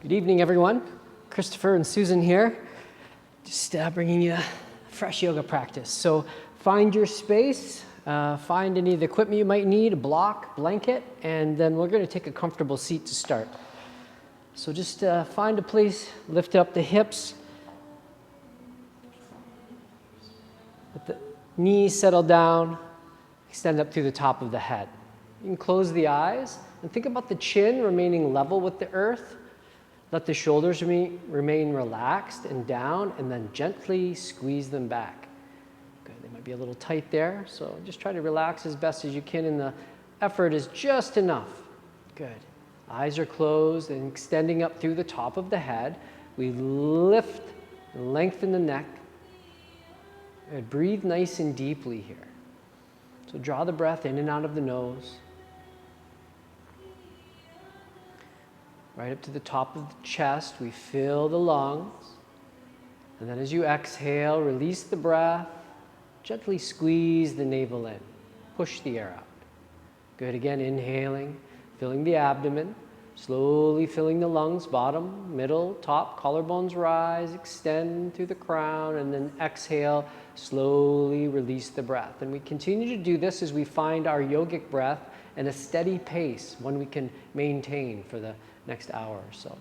Good evening, everyone. Christopher and Susan here, just bringing you a fresh yoga practice. So find your space, find any of the equipment you might need, a block, blanket, and then we're going to take a comfortable seat to start. So just find a place, lift up the hips, let the knees settle down, extend up through the top of the head. You can close the eyes and think about the chin remaining level with the earth. Let the shoulders remain relaxed and down, and then gently squeeze them back. Good. They might be a little tight there, so just try to relax as best as you can, and the effort is just enough. Good. Eyes are closed and extending up through the top of the head. We lift and lengthen the neck. Good. Breathe nice and deeply here. So draw the breath in and out of the nose. Right up to the top of the chest, we fill the lungs. And then as you exhale, release the breath. Gently squeeze the navel in. Push the air out. Good. Again, inhaling, filling the abdomen. Slowly filling the lungs, bottom, middle, top, collarbones rise, extend through the crown, and then exhale, slowly release the breath. And we continue to do this as we find our yogic breath and a steady pace, one we can maintain for the next hour or so.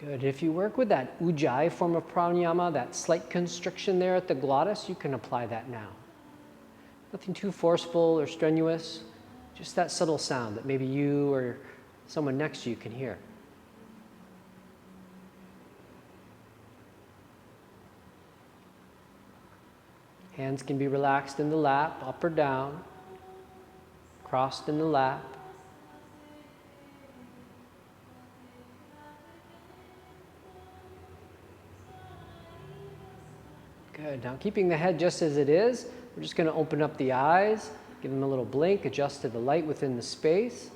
Good. If you work with that ujjayi form of pranayama, that slight constriction there at the glottis, you can apply that now. Nothing too forceful or strenuous, just that subtle sound that maybe you or someone next to you can hear. Hands can be relaxed in the lap, up or down, crossed in the lap. Good. Now keeping the head just as it is, we're just going to open up the eyes, give them a little blink, adjust to the light within the space.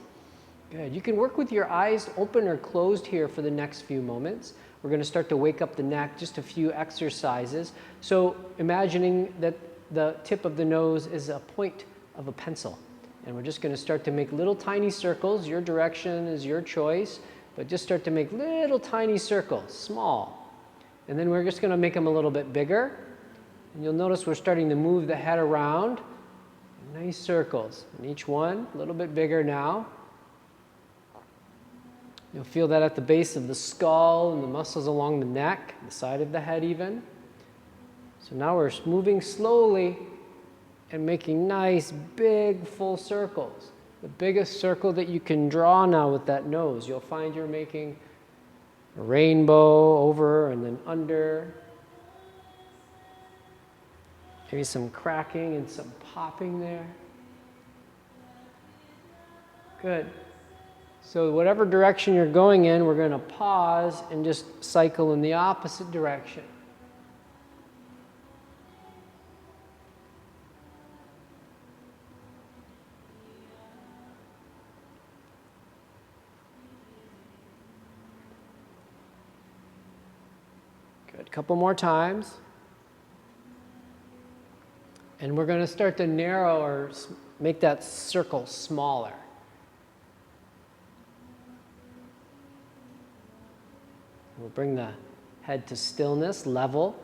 Good. You can work with your eyes open or closed here for the next few moments. We're going to start to wake up the neck, just a few exercises. So imagining that the tip of the nose is a point of a pencil. And we're just going to start to make little tiny circles. Your direction is your choice, but just start to make little tiny circles, small. And then we're just going to make them a little bit bigger. And you'll notice we're starting to move the head around. Nice circles. And each one a little bit bigger now. You'll feel that at the base of the skull and the muscles along the neck, the side of the head even. So now we're moving slowly and making nice, big, full circles. The biggest circle that you can draw now with that nose. You'll find you're making a rainbow over and then under. Maybe some cracking and some popping there. Good. So whatever direction you're going in, we're going to pause and just cycle in the opposite direction. Good. Couple more times. And we're going to start to narrow or make that circle smaller. We'll bring the head to stillness, level,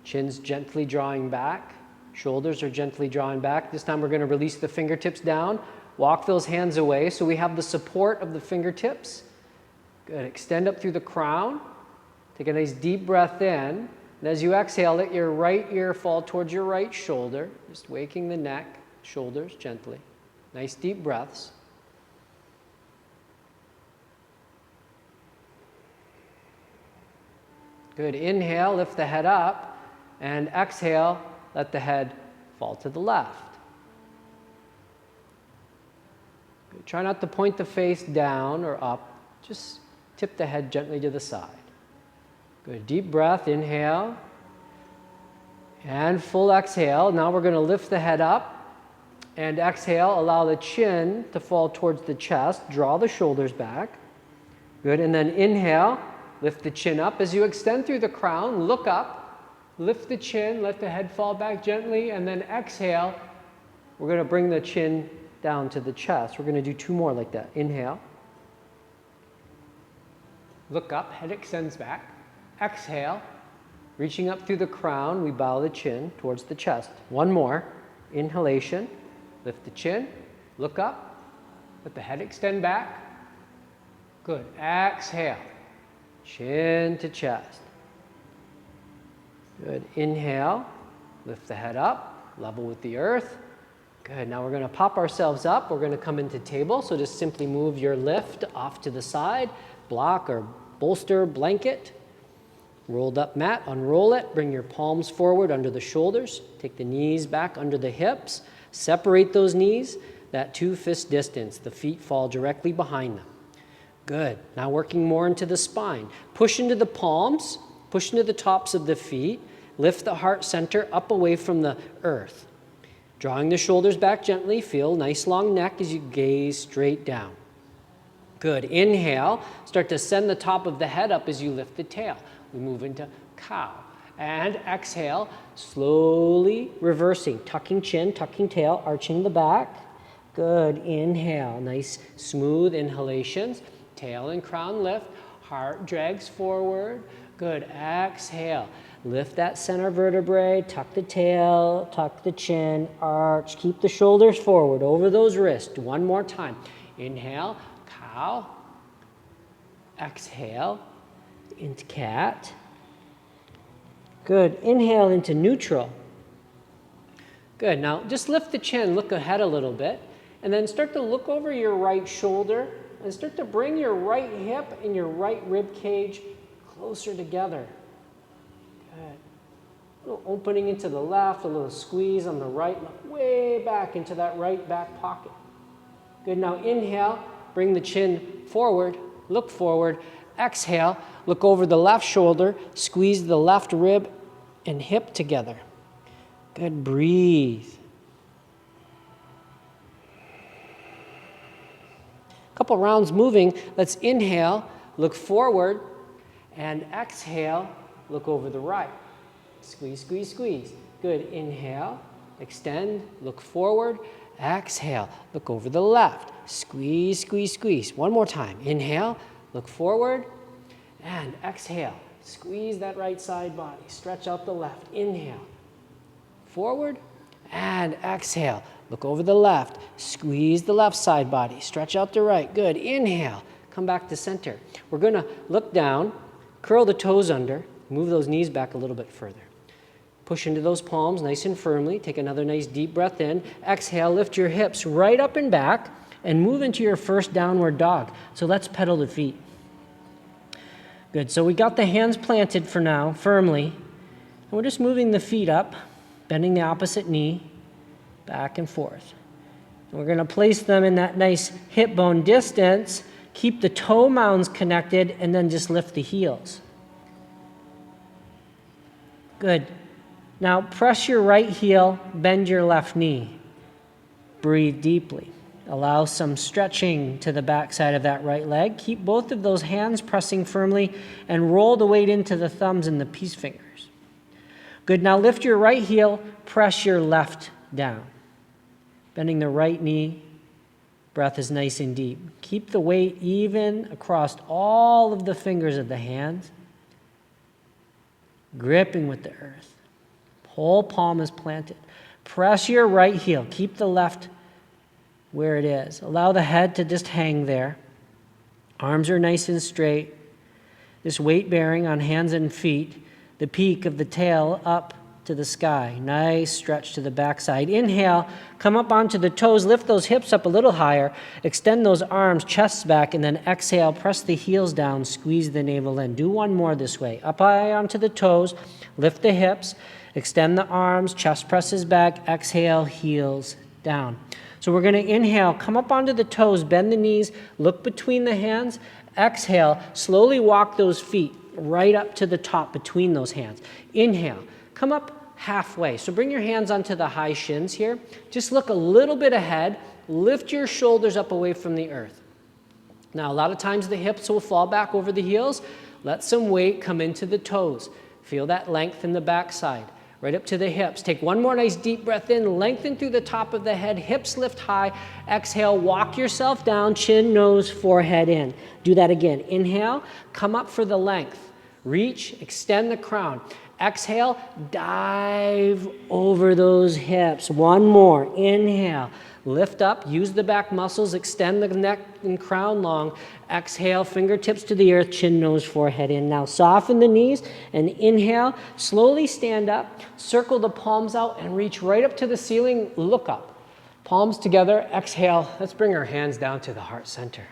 chin's gently drawing back, shoulders are gently drawing back. This time we're going to release the fingertips down, walk those hands away so we have the support of the fingertips. Good. Extend up through the crown. Take a nice deep breath in. And as you exhale, let your right ear fall towards your right shoulder, just waking the neck, shoulders gently. Nice deep breaths. Good. Inhale, lift the head up, and exhale, let the head fall to the left. Good. Try not to point the face down or up, just tip the head gently to the side. Good. Deep breath, inhale, and full exhale. Now we're going to lift the head up, and exhale, allow the chin to fall towards the chest, draw the shoulders back. Good. And then inhale. Lift the chin up. As you extend through the crown, look up, lift the chin, let the head fall back gently, and then exhale. We're going to bring the chin down to the chest. We're going to do 2 more like that. Inhale. Look up, head extends back. Exhale, reaching up through the crown, we bow the chin towards the chest. 1 more. Inhalation, lift the chin, look up, let the head extend back. Good. Exhale, chin to chest. Good. Inhale, lift the head up, level with the earth. Good. Now we're going to pop ourselves up. We're going to come into table. So just simply move your lift off to the side, block or bolster, blanket. Rolled up mat, unroll it. Bring your palms forward under the shoulders. Take the knees back under the hips. Separate those knees, that 2-fist distance. The feet fall directly behind them. Good. Now working more into the spine. Push into the palms, push into the tops of the feet. Lift the heart center up away from the earth. Drawing the shoulders back gently. Feel nice long neck as you gaze straight down. Good. Inhale. Start to send the top of the head up as you lift the tail. We move into cow. And exhale, slowly reversing. Tucking chin, tucking tail, arching the back. Good. Inhale. Nice smooth inhalations. Tail and crown lift. Heart drags forward. Good. Exhale. Lift that center vertebrae. Tuck the tail. Tuck the chin. Arch. Keep the shoulders forward over those wrists. 1 more time. Inhale. Cow. Exhale. Into cat. Good. Inhale into neutral. Good. Now just lift the chin. Look ahead a little bit. And then start to look over your right shoulder and start to bring your right hip and your right rib cage closer together. Good. A little opening into the left, a little squeeze on the right, way back into that right back pocket. Good. Now inhale, bring the chin forward, look forward. Exhale, look over the left shoulder, squeeze the left rib and hip together. Good. Breathe. Couple rounds moving. Let's inhale, look forward, and exhale, look over the right. Squeeze, squeeze, squeeze. Good. Inhale, extend, look forward. Exhale, look over the left. Squeeze, squeeze, squeeze. 1 more time. Inhale, look forward, and exhale. Squeeze that right side body. Stretch out the left. Inhale, forward, and exhale. Look over the left. Squeeze the left side body. Stretch out the right. Good. Inhale. Come back to center. We're going to look down, curl the toes under, move those knees back a little bit further. Push into those palms nice and firmly. Take another nice deep breath in. Exhale. Lift your hips right up and back and move into your first downward dog. So let's pedal the feet. Good. So we got the hands planted for now, firmly. And we're just moving the feet up, bending the opposite knee, back and forth. And we're going to place them in that nice hip bone distance. Keep the toe mounds connected, and then just lift the heels. Good. Now press your right heel, bend your left knee. Breathe deeply. Allow some stretching to the back side of that right leg. Keep both of those hands pressing firmly and roll the weight into the thumbs and the peace fingers. Good. Now lift your right heel, press your left down. Bending the right knee. Breath is nice and deep. Keep the weight even across all of the fingers of the hands. Gripping with the earth. Whole palm is planted. Press your right heel. Keep the left where it is. Allow the head to just hang there. Arms are nice and straight. This weight bearing on hands and feet. The peak of the tail up to the sky. Nice stretch to the backside. Inhale, come up onto the toes, lift those hips up a little higher, extend those arms, chests back, and then exhale, press the heels down, squeeze the navel in. Do 1 more this way. Up high onto the toes, lift the hips, extend the arms, chest presses back, exhale, heels down. So we're going to inhale, come up onto the toes, bend the knees, look between the hands, exhale, slowly walk those feet right up to the top between those hands. Inhale. Come up halfway. So bring your hands onto the high shins here. Just look a little bit ahead. Lift your shoulders up away from the earth. Now, a lot of times the hips will fall back over the heels. Let some weight come into the toes. Feel that length in the backside. right up to the hips. Take one more nice deep breath in, lengthen through the top of the head, hips lift high. Exhale, walk yourself down, chin, nose, forehead in. Do that again. Inhale, come up for the length. Reach, extend the crown. Exhale, dive over those hips. One more. Inhale, lift up, use the back muscles, extend the neck and crown long. Exhale, fingertips to the earth, chin, nose, forehead in. Now soften the knees and inhale, slowly stand up, circle the palms out and reach right up to the ceiling, look up. Palms together, exhale. Let's bring our hands down to the heart center.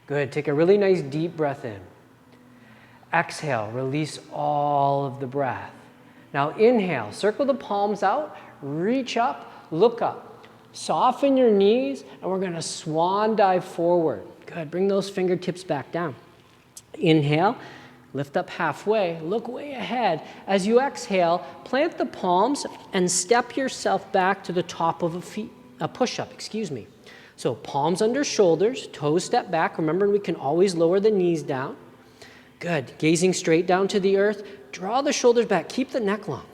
Good, take a really nice deep breath in. Exhale, release all of the breath. Now inhale, circle the palms out, reach up, look up. Soften your knees, and we're gonna swan dive forward. Good, bring those fingertips back down. Inhale, lift up halfway, look way ahead. As you exhale, plant the palms and step yourself back to the top of a push-up, So palms under shoulders, toes step back. Remember, we can always lower the knees down. Good, gazing straight down to the earth. Draw the shoulders back, keep the neck long.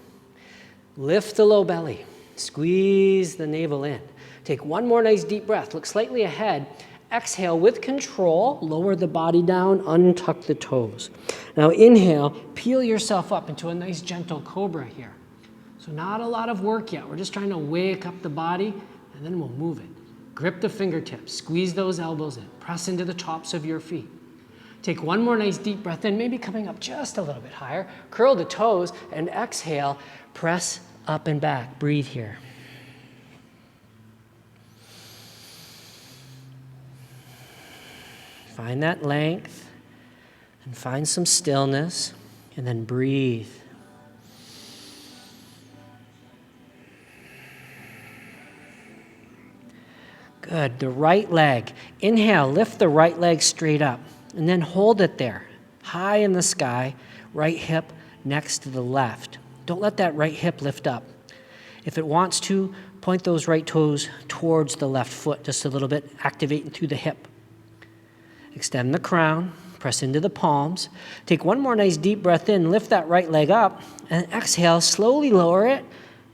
Lift the low belly, squeeze the navel in. Take one more nice deep breath, look slightly ahead. Exhale with control, lower the body down, untuck the toes. Now inhale, peel yourself up into a nice gentle cobra here. So not a lot of work yet, we're just trying to wake up the body and then we'll move it. Grip the fingertips, squeeze those elbows in, press into the tops of your feet. Take one more nice deep breath in, maybe coming up just a little bit higher. Curl the toes and exhale, press up and back. Breathe here. Find that length and find some stillness and then breathe. Good, the right leg. Inhale, lift the right leg straight up. And then hold it there, high in the sky, right hip next to the left. Don't let that right hip lift up. If it wants to, point those right toes towards the left foot just a little bit, activating through the hip. Extend the crown, press into the palms. Take one more nice deep breath in, lift that right leg up, and exhale, slowly lower it,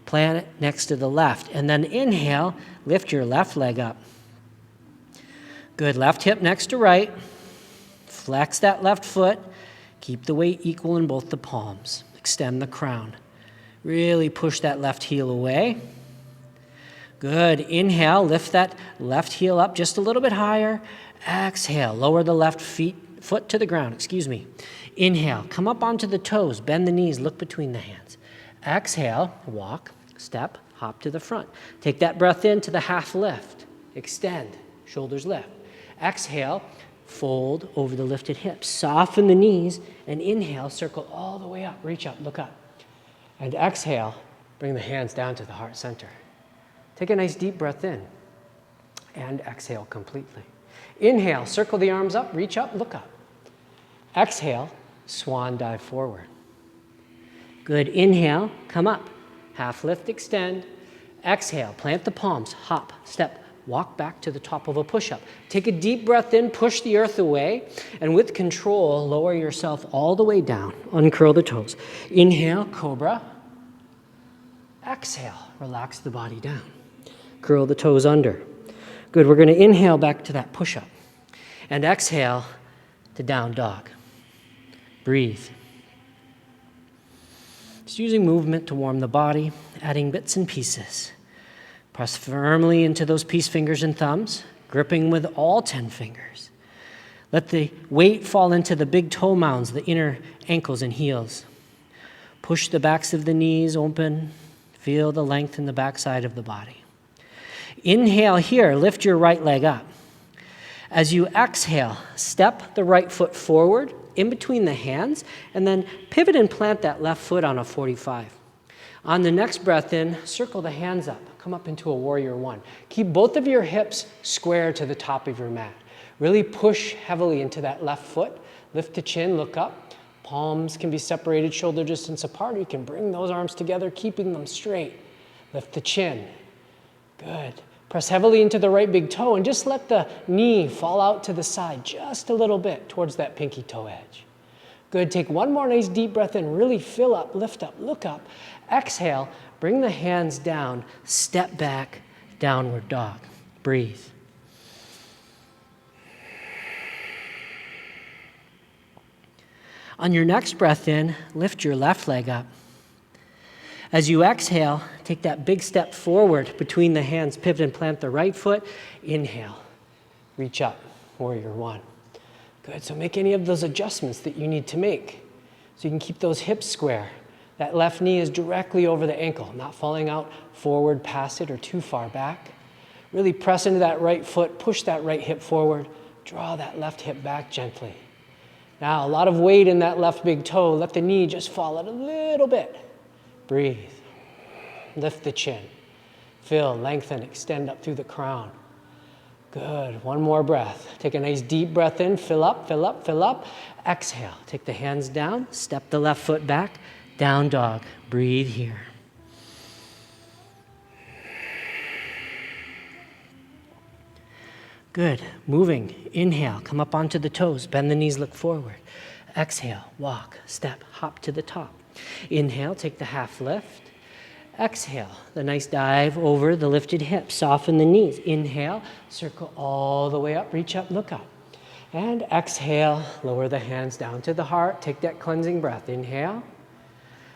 plant it next to the left. And then inhale, lift your left leg up. Good, left hip next to right. Flex that left foot. Keep the weight equal in both the palms. Extend the crown. Really push that left heel away. Good. Inhale, lift that left heel up just a little bit higher. Exhale, lower the left foot to the ground, Inhale, come up onto the toes, bend the knees, look between the hands. Exhale, walk, step, hop to the front. Take that breath in to the half lift. Extend, shoulders lift. Exhale, fold over the lifted hips. Soften the knees and inhale, circle all the way up. Reach up, look up. And exhale, bring the hands down to the heart center. Take a nice deep breath in and exhale completely. Inhale, circle the arms up, reach up, look up. Exhale, swan dive forward. Good, inhale, come up. Half lift, extend. Exhale, plant the palms, hop, step, walk back to the top of a push-up. Take a deep breath in, push the earth away, and with control, lower yourself all the way down. Uncurl the toes. Inhale, cobra. Exhale, relax the body down. Curl the toes under. Good, we're going to inhale back to that push-up. And exhale to down dog. Breathe. Just using movement to warm the body, adding bits and pieces. Press firmly into those peace fingers and thumbs, gripping with all 10 fingers. Let the weight fall into the big toe mounds, the inner ankles and heels. Push the backs of the knees open. Feel the length in the backside of the body. Inhale here, lift your right leg up. As you exhale, step the right foot forward in between the hands, and then pivot and plant that left foot on a 45. On the next breath in, circle the hands up. Come up into a warrior one. Keep both of your hips square to the top of your mat. Really push heavily into that left foot. Lift the chin, look up. Palms can be separated shoulder distance apart. You can bring those arms together, keeping them straight. Lift the chin. Good. Press heavily into the right big toe and just let the knee fall out to the side just a little bit towards that pinky toe edge. Good. Take one more nice deep breath in. Really fill up, lift up, look up. Exhale, bring the hands down, step back, downward dog. Breathe. On your next breath in, lift your left leg up. As you exhale, take that big step forward between the hands, pivot and plant the right foot. Inhale, reach up, warrior one. Good, so make any of those adjustments that you need to make so you can keep those hips square. That left knee is directly over the ankle, not falling out forward past it or too far back. Really press into that right foot, push that right hip forward, draw that left hip back gently. Now, a lot of weight in that left big toe. Let the knee just fall out a little bit. Breathe. Lift the chin. Fill, lengthen, extend up through the crown. Good. One more breath. Take a nice deep breath in. Fill up, fill up, fill up. Exhale. Take the hands down. Step the left foot back. Down dog. Breathe here. Good. Moving. Inhale. Come up onto the toes. Bend the knees. Look forward. Exhale. Walk. Step. Hop to the top. Inhale. Take the half lift. Exhale. The nice dive over the lifted hips. Soften the knees. Inhale. Circle all the way up. Reach up. Look up. And exhale. Lower the hands down to the heart. Take that cleansing breath. Inhale.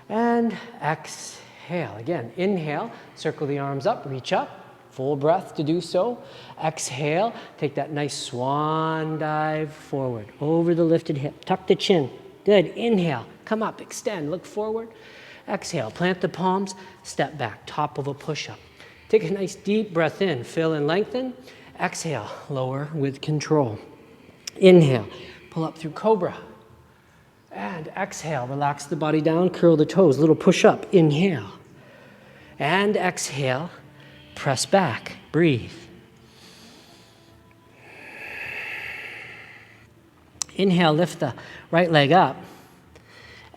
And exhale. Again. Inhale. Circle the arms up. Reach up. Full breath to do so. Exhale, take that nice swan dive forward, over the lifted hip. Tuck the chin. Good. Inhale, come up, extend, look forward. Exhale, plant the palms, step back, top of a push-up. Take a nice deep breath in, fill and lengthen. Exhale, lower with control. Inhale, pull up through cobra. And exhale, relax the body down, curl the toes, little push-up. Inhale. And exhale. Press back, breathe. Inhale, lift the right leg up.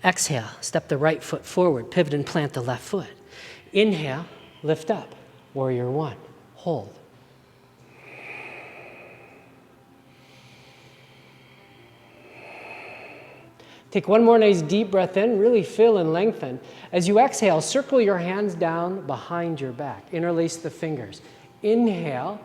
Exhale, step the right foot forward, pivot and plant the left foot. Inhale, lift up, warrior one, hold. Take one more nice deep breath in, really fill and lengthen. As you exhale, circle your hands down behind your back. Interlace the fingers. Inhale,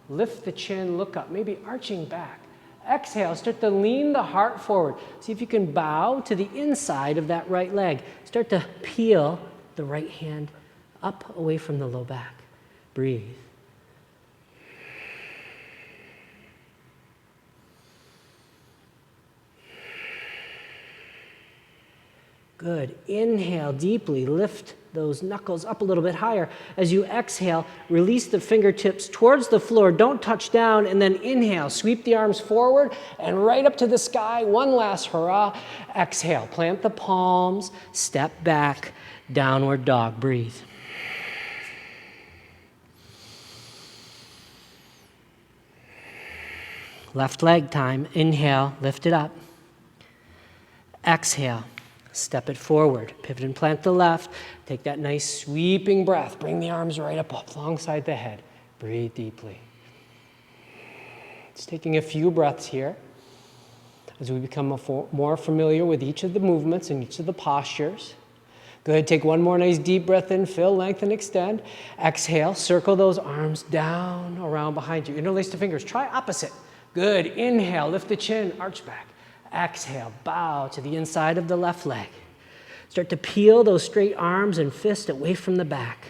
lift the chin, look up, maybe arching back. Exhale, start to lean the heart forward. See if you can bow to the inside of that right leg. Start to peel the right hand up away from the low back. Breathe. Good. Inhale deeply. Lift those knuckles up a little bit higher. As you exhale, release the fingertips towards the floor. Don't touch down. And then inhale. Sweep the arms forward and right up to the sky. One last hurrah. Exhale. Plant the palms. Step back. Downward dog. Breathe. Left leg time. Inhale. Lift it up. Exhale. Step it forward, pivot and plant the left. Take that nice sweeping breath. Bring the arms right up alongside the head. Breathe deeply. It's taking a few breaths here as we become more familiar with each of the movements and each of the postures. Good, take one more nice deep breath in, fill, lengthen, extend. Exhale, circle those arms down around behind you. Interlace the fingers, try opposite. Good, inhale, lift the chin, arch back. Exhale, bow to the inside of the left leg. Start to peel those straight arms and fists away from the back.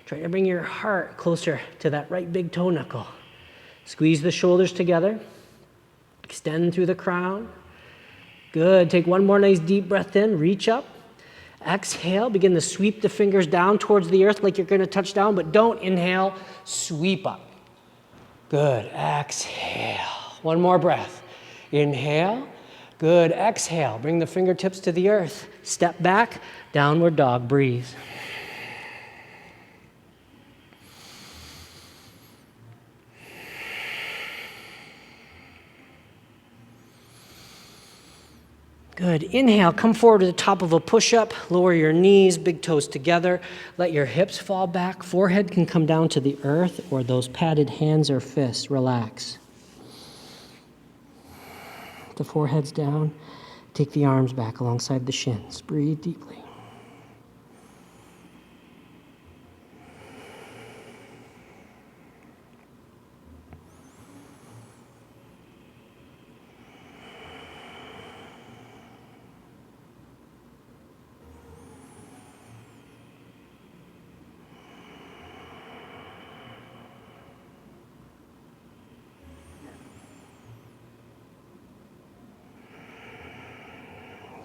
Try to bring your heart closer to that right big toe knuckle. Squeeze the shoulders together. Extend through the crown. Good. Take one more nice deep breath in. Reach up. Exhale. Begin to sweep the fingers down towards the earth like you're going to touch down, but don't inhale. Sweep up. Good. Exhale. One more breath. Inhale. Good. Exhale. Bring the fingertips to the earth. Step back. Downward dog. Breathe. Good. Inhale. Come forward to the top of a push-up. Lower your knees, big toes together. Let your hips fall back. Forehead can come down to the earth or those padded hands or fists. Relax. The forehead's down. Take the arms back alongside the shins. Breathe deeply.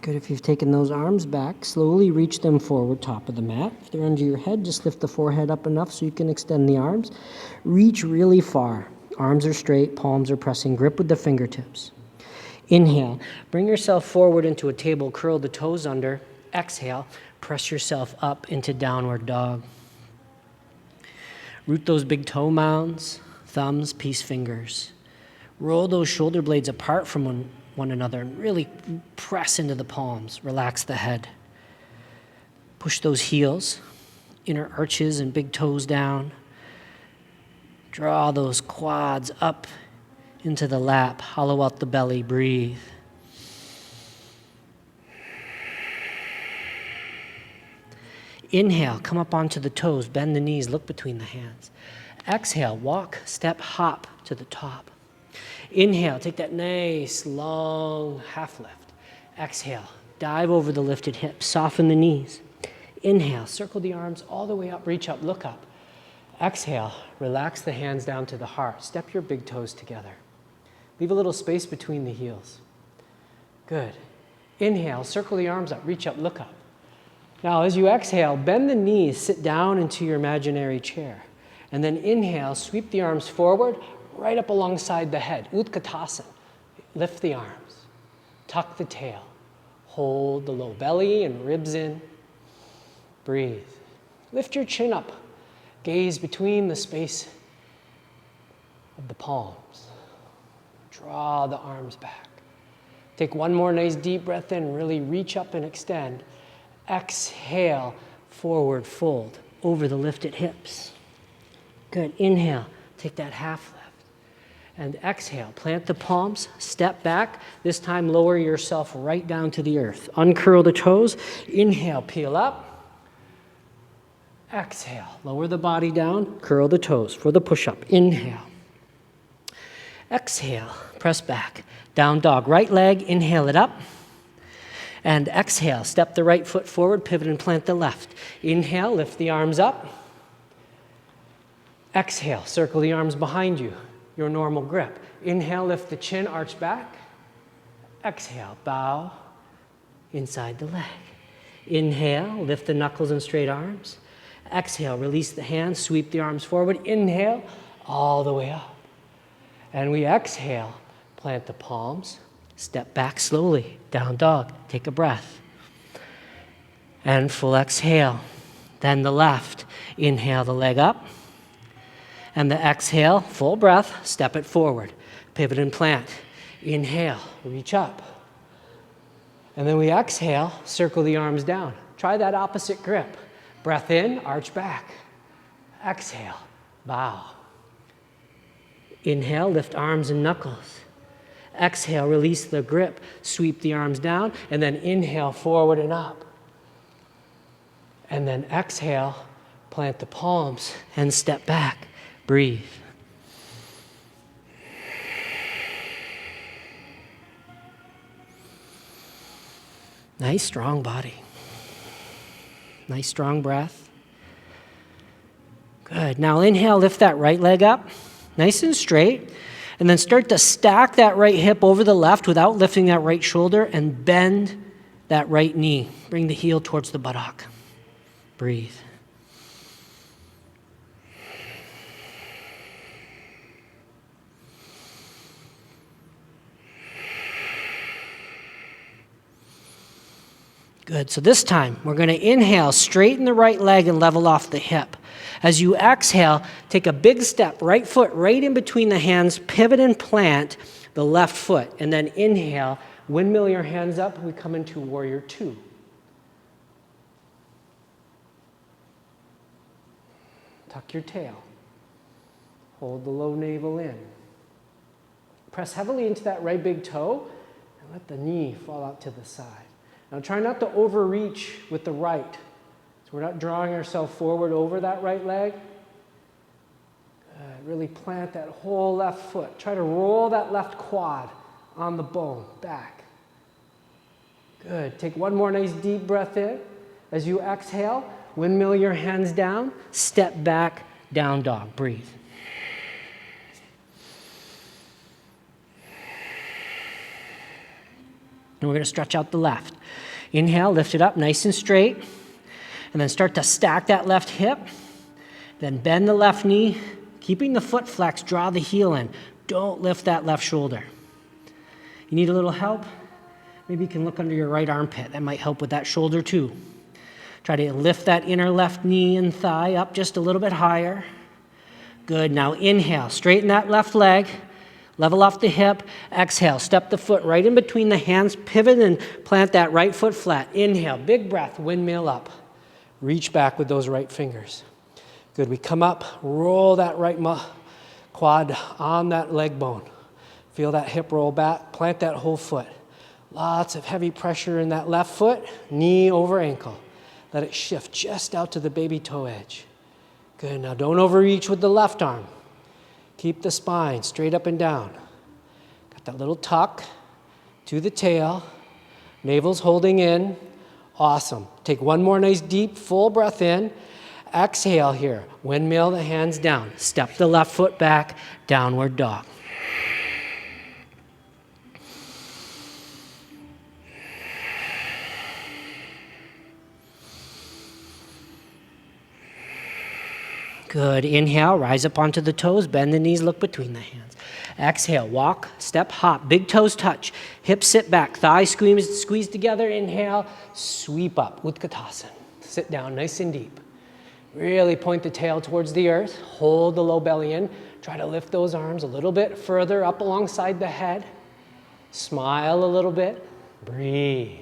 Good. If you've taken those arms back, slowly reach them forward, top of the mat. If they're under your head, just lift the forehead up enough so you can extend the arms. Reach really far. Arms are straight, palms are pressing. Grip with the fingertips. Inhale. Bring yourself forward into a table. Curl the toes under. Exhale. Press yourself up into downward dog. Root those big toe mounds, thumbs, peace fingers. Roll those shoulder blades apart from one another and really press into the palms. Relax the head. Push those heels, inner arches and big toes down. Draw those quads up into the lap. Hollow out the belly. Breathe. Inhale, come up onto the toes, bend the knees, look between the hands. Exhale, walk, step, hop to the top. Inhale, take that nice, long half lift. Exhale, dive over the lifted hips, soften the knees. Inhale, circle the arms all the way up, reach up, look up. Exhale, relax the hands down to the heart. Step your big toes together. Leave a little space between the heels. Good. Inhale, circle the arms up, reach up, look up. Now, as you exhale, bend the knees, sit down into your imaginary chair. And then inhale, sweep the arms forward, right up alongside the head. Utkatasana. Lift the arms. Tuck the tail. Hold the low belly and ribs in. Breathe. Lift your chin up. Gaze between the space of the palms. Draw the arms back. Take one more nice deep breath in. Really reach up and extend. Exhale, forward fold over the lifted hips. Good. Inhale, take that half lift. And exhale, plant the palms, step back. This time lower yourself right down to the earth. Uncurl the toes. Inhale, peel up. Exhale, lower the body down, curl the toes for the push-up. Inhale. Exhale, press back. Down dog, right leg, inhale it up. And exhale, step the right foot forward, pivot and plant the left. Inhale, lift the arms up. Exhale, circle the arms behind you, your normal grip. Inhale, lift the chin, arch back. Exhale, bow inside the leg. Inhale, lift the knuckles and straight arms. Exhale, release the hands, sweep the arms forward. Inhale, all the way up. And we exhale, plant the palms. Step back slowly, down dog, take a breath. And full exhale. Then the left, inhale the leg up. And the exhale, full breath, step it forward. Pivot and plant. Inhale, reach up. And then we exhale, circle the arms down. Try that opposite grip. Breath in, arch back. Exhale, bow. Inhale, lift arms and knuckles. Exhale, release the grip, sweep the arms down, and then inhale, forward and up. And then exhale, plant the palms and step back. Breathe. Nice, strong body. Nice, strong breath. Good. Now inhale, lift that right leg up, nice and straight. And then start to stack that right hip over the left without lifting that right shoulder and bend that right knee. Bring the heel towards the buttock. Breathe. Good. So this time, we're going to inhale, straighten the right leg and level off the hip. As you exhale, take a big step, right foot right in between the hands, pivot and plant the left foot. And then inhale, windmill your hands up, we come into warrior two. Tuck your tail. Hold the low navel in. Press heavily into that right big toe and let the knee fall out to the side. Now try not to overreach with the right. So we're not drawing ourselves forward over that right leg. Really plant that whole left foot. Try to roll that left quad on the bone, back. Good. Take one more nice deep breath in. As you exhale, windmill your hands down, step back, down dog. Breathe. And we're going to stretch out the left. Inhale, lift it up nice and straight. And then start to stack that left hip. Then bend the left knee, keeping the foot flexed, draw the heel in. Don't lift that left shoulder. You need a little help? Maybe you can look under your right armpit. That might help with that shoulder too. Try to lift that inner left knee and thigh up just a little bit higher. Good. Now inhale, straighten that left leg, level off the hip. Exhale, step the foot right in between the hands, pivot and plant that right foot flat. Inhale, big breath, windmill up. Reach back with those right fingers. Good. We come up, roll that right quad on that leg bone. Feel that hip roll back, plant that whole foot. Lots of heavy pressure in that left foot, knee over ankle. Let it shift just out to the baby toe edge. Good. Now don't overreach with the left arm. Keep the spine straight up and down. Got that little tuck to the tail. Navel's holding in. Awesome. Take one more nice deep full breath in. Exhale here. Windmill the hands down. Step the left foot back. Downward dog. Good. Inhale, rise up onto the toes, bend the knees, look between the hands. Exhale, walk, step, hop, big toes touch, hips sit back, thighs squeeze together. Inhale, sweep up, Utkatasana. Sit down nice and deep. Really point the tail towards the earth, hold the low belly in. Try to lift those arms a little bit further up alongside the head. Smile a little bit, breathe.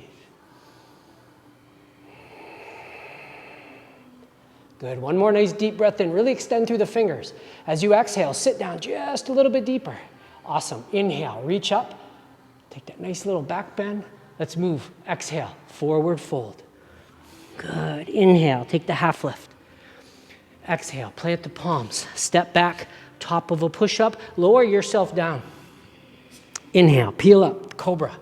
Good. One more nice deep breath in. Really extend through the fingers. As you exhale, sit down just a little bit deeper. Awesome. Inhale, reach up. Take that nice little back bend. Let's move. Exhale, forward fold. Good. Inhale, take the half lift. Exhale, plant the palms. Step back, top of a push-up. Lower yourself down. Inhale, peel up, cobra.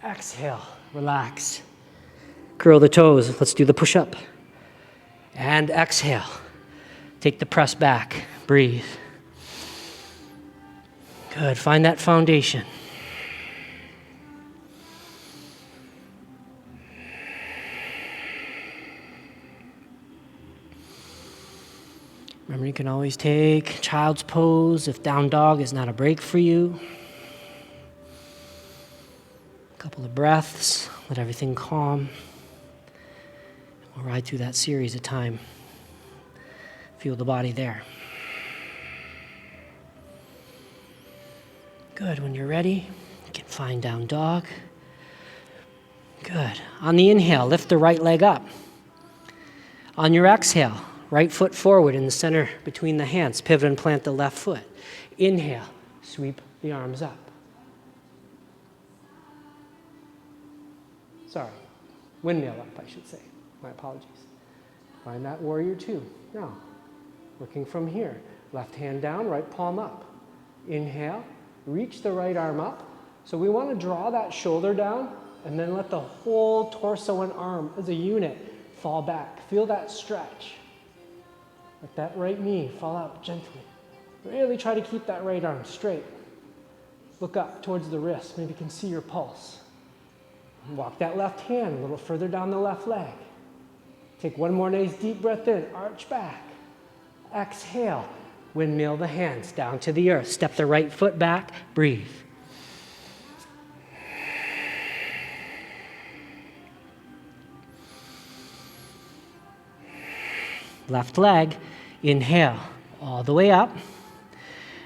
Exhale, relax. Curl the toes. Let's do the push-up. And exhale. Take the press back. Breathe. Good. Find that foundation. Remember, you can always take child's pose if down dog is not a break for you. A couple of breaths. Let everything calm. We'll ride through that series of time. Feel the body there. Good. When you're ready, you can find down dog. Good. On the inhale, lift the right leg up. On your exhale, right foot forward in the center between the hands. Pivot and plant the left foot. Inhale, sweep the arms up. Sorry, windmill up, I should say. My apologies. Find that warrior two. Now, working from here. Left hand down, right palm up. Inhale, reach the right arm up. So we want to draw that shoulder down and then let the whole torso and arm as a unit fall back. Feel that stretch. Let that right knee fall out gently. Really try to keep that right arm straight. Look up towards the wrist. Maybe you can see your pulse. Walk that left hand a little further down the left leg. Take one more nice deep breath in. Arch back. Exhale. Windmill the hands down to the earth. Step the right foot back. Breathe. Left leg. Inhale. All the way up.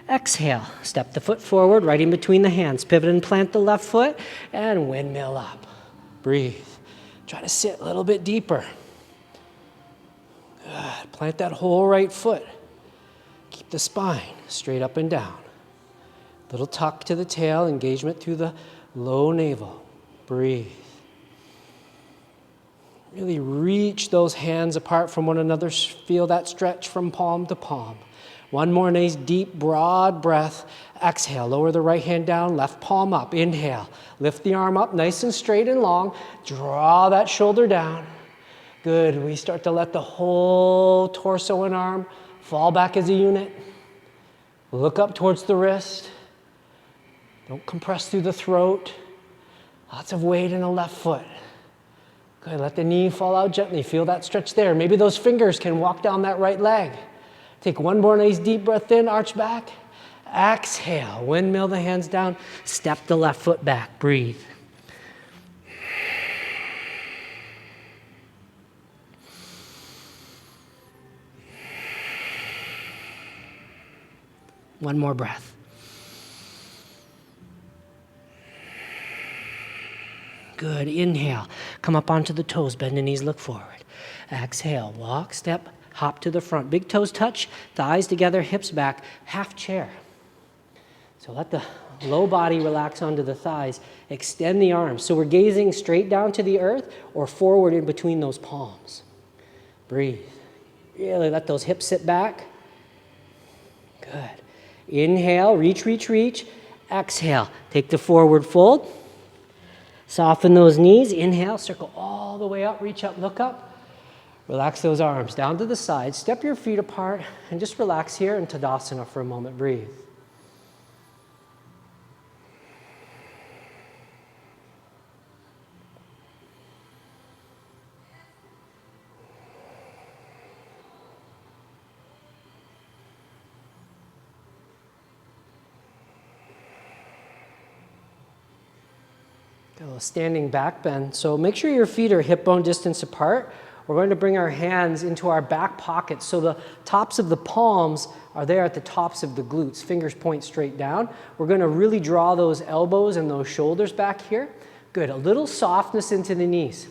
Exhale. Step the foot forward, right in between the hands. Pivot and plant the left foot. And windmill up. Breathe. Try to sit a little bit deeper. Good. Plant that whole right foot. Keep the spine straight up and down. Little tuck to the tail, engagement through the low navel. Breathe. Really reach those hands apart from one another. Feel that stretch from palm to palm. One more nice deep, broad breath. Exhale, lower the right hand down, left palm up. Inhale, lift the arm up nice and straight and long. Draw that shoulder down. Good. We start to let the whole torso and arm fall back as a unit. Look up towards the wrist. Don't compress through the throat. Lots of weight in the left foot. Good, let the knee fall out gently. Feel that stretch there. Maybe those fingers can walk down that right leg. Take one more nice deep breath in, arch back. Exhale, windmill the hands down. Step the left foot back, breathe. One more breath. Good, inhale. Come up onto the toes, bend the knees, look forward. Exhale, walk, step, hop to the front. Big toes touch, thighs together, hips back, half chair. So let the low body relax onto the thighs. Extend the arms. So we're gazing straight down to the earth or forward in between those palms. Breathe. Really let those hips sit back. Good. Inhale, reach, reach, reach. Exhale, take the forward fold. Soften those knees. Inhale, circle all the way up, reach up, look up. Relax those arms down to the side. Step your feet apart and just relax here in Tadasana for a moment. Breathe. A standing back bend. So make sure your feet are hip bone distance apart. We're going to bring our hands into our back pockets. So the tops of the palms are there at the tops of the glutes. Fingers point straight down. We're going to really draw those elbows and those shoulders back here. Good. A little softness into the knees.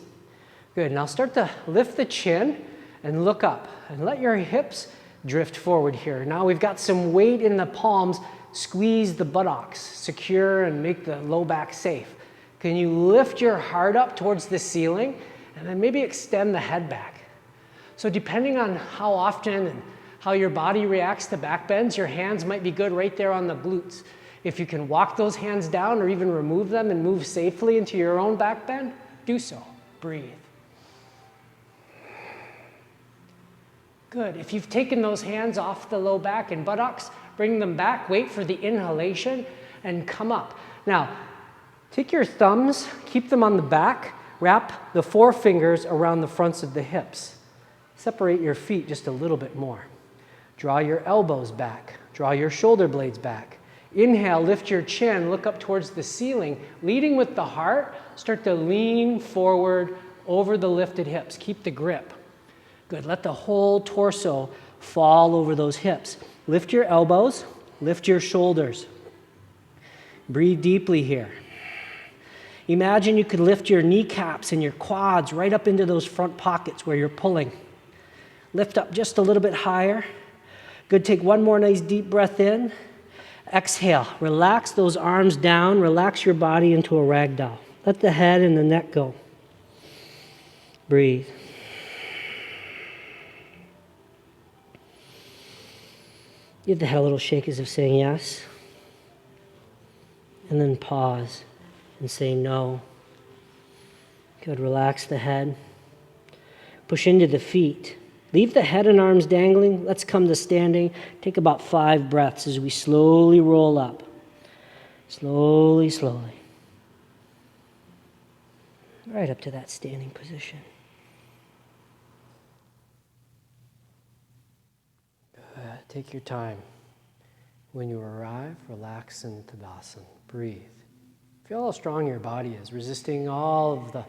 Good. Now start to lift the chin and look up and let your hips drift forward here. Now we've got some weight in the palms. Squeeze the buttocks, secure and make the low back safe. Can you lift your heart up towards the ceiling and then maybe extend the head back? So depending on how often and how your body reacts to back bends, your hands might be good right there on the glutes. If you can walk those hands down or even remove them and move safely into your own back bend, do so. Breathe. Good. If you've taken those hands off the low back and buttocks, bring them back, wait for the inhalation, and come up. Now, take your thumbs, keep them on the back, wrap the forefingers around the fronts of the hips. Separate your feet just a little bit more. Draw your elbows back, draw your shoulder blades back. Inhale, lift your chin, look up towards the ceiling. Leading with the heart, start to lean forward over the lifted hips. Keep the grip. Good, let the whole torso fall over those hips. Lift your elbows, lift your shoulders. Breathe deeply here. Imagine you could lift your kneecaps and your quads right up into those front pockets where you're pulling. Lift up just a little bit higher. Good, take one more nice deep breath in. Exhale, relax those arms down, relax your body into a ragdoll. Let the head and the neck go. Breathe. Give the head a little shake as if saying yes. And then pause and say no. Good, relax the head. Push into the feet. Leave the head and arms dangling. Let's come to standing. Take about 5 breaths as we slowly roll up. Slowly, slowly. Right up to that standing position. Good. Take your time. When you arrive, relax in Tadasana. Breathe. Feel how strong your body is, resisting all of the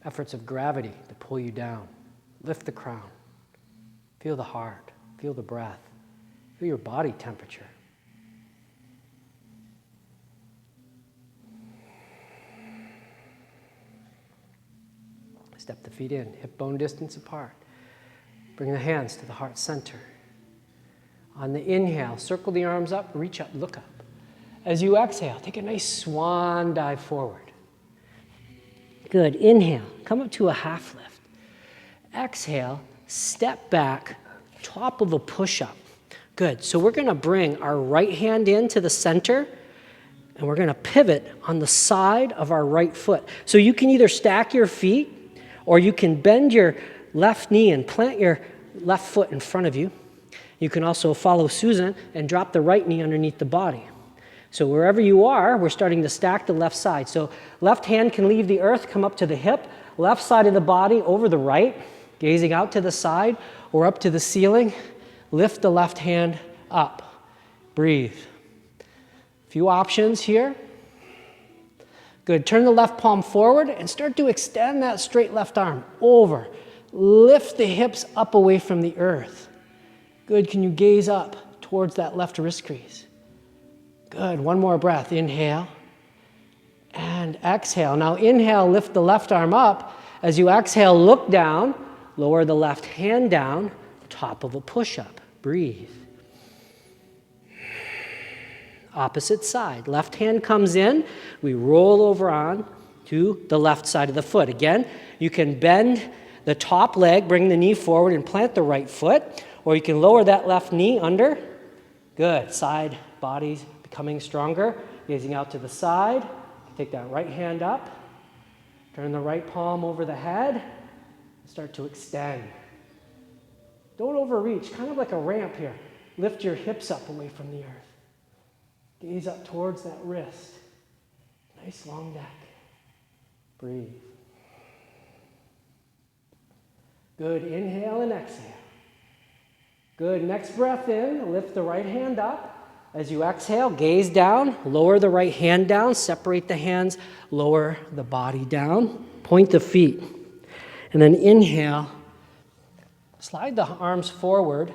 efforts of gravity to pull you down. Lift the crown. Feel the heart. Feel the breath. Feel your body temperature. Step the feet in, hip bone distance apart. Bring the hands to the heart center. On the inhale, circle the arms up, reach up, look up. As you exhale, take a nice swan dive forward. Good. Inhale, come up to a half lift. Exhale, step back, top of a push-up. Good. So we're going to bring our right hand into the center, and we're going to pivot on the side of our right foot. So you can either stack your feet, or you can bend your left knee and plant your left foot in front of you. You can also follow Susan and drop the right knee underneath the body. So wherever you are, we're starting to stack the left side. So left hand can leave the earth, come up to the hip, left side of the body over the right, gazing out to the side or up to the ceiling. Lift the left hand up. Breathe. A few options here. Good. Turn the left palm forward and start to extend that straight left arm over. Lift the hips up away from the earth. Good. Can you gaze up towards that left wrist crease? Good. One more breath. Inhale and exhale. Now inhale, lift the left arm up. As you exhale, look down, lower the left hand down, top of a push-up. Breathe. Opposite side. Left hand comes in. We roll over on to the left side of the foot. Again, you can bend the top leg, bring the knee forward and plant the right foot, or you can lower that left knee under. Good. Side body's becoming stronger. Gazing out to the side. Take that right hand up. Turn the right palm over the head. Start to extend. Don't overreach, kind of like a ramp here. Lift your hips up away from the earth. Gaze up towards that wrist. Nice long neck. Breathe. Good. Inhale and exhale. Good. Next breath in. Lift the right hand up. As you exhale, gaze down. Lower the right hand down. Separate the hands. Lower the body down. Point the feet. And then inhale. Slide the arms forward.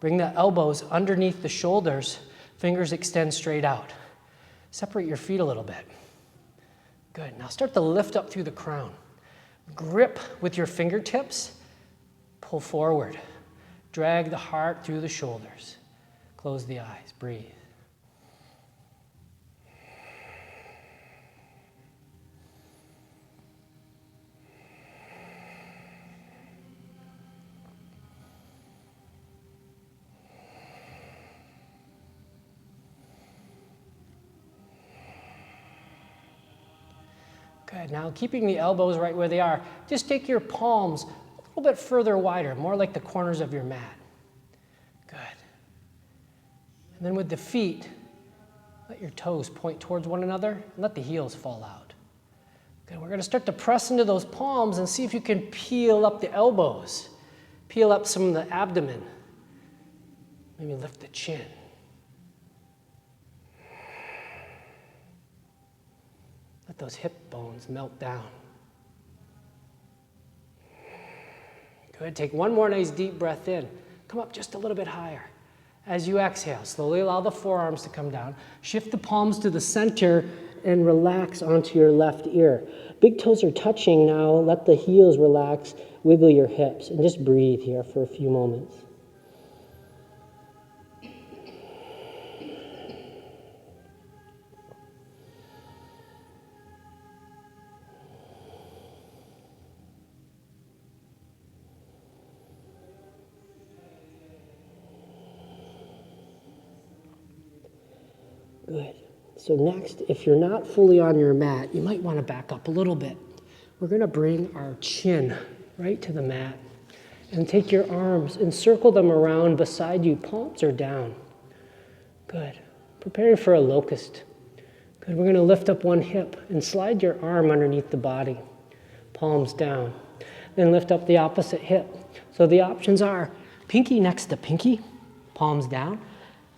Bring the elbows underneath the shoulders. Fingers extend straight out. Separate your feet a little bit. Good. Now start to lift up through the crown. Grip with your fingertips. Pull forward. Drag the heart through the shoulders. Close the eyes. Breathe. Good. Now, keeping the elbows right where they are, just take your palms a little bit further wider, more like the corners of your mat. Good. And then with the feet, let your toes point towards one another and let the heels fall out. Good. We're going to start to press into those palms and see if you can peel up the elbows, peel up some of the abdomen, maybe lift the chin. Let those hip bones melt down. Good. Take one more nice deep breath in. Come up just a little bit higher. As you exhale, slowly allow the forearms to come down. Shift the palms to the center and relax onto your left ear. Big toes are touching now. Let the heels relax. Wiggle your hips and just breathe here for a few moments. Good. So next, if you're not fully on your mat, you might want to back up a little bit. We're going to bring our chin right to the mat and take your arms and circle them around beside you. Palms are down. Good. Preparing for a locust. Good. We're going to lift up one hip and slide your arm underneath the body. Palms down. Then lift up the opposite hip. So the options are pinky next to pinky, palms down.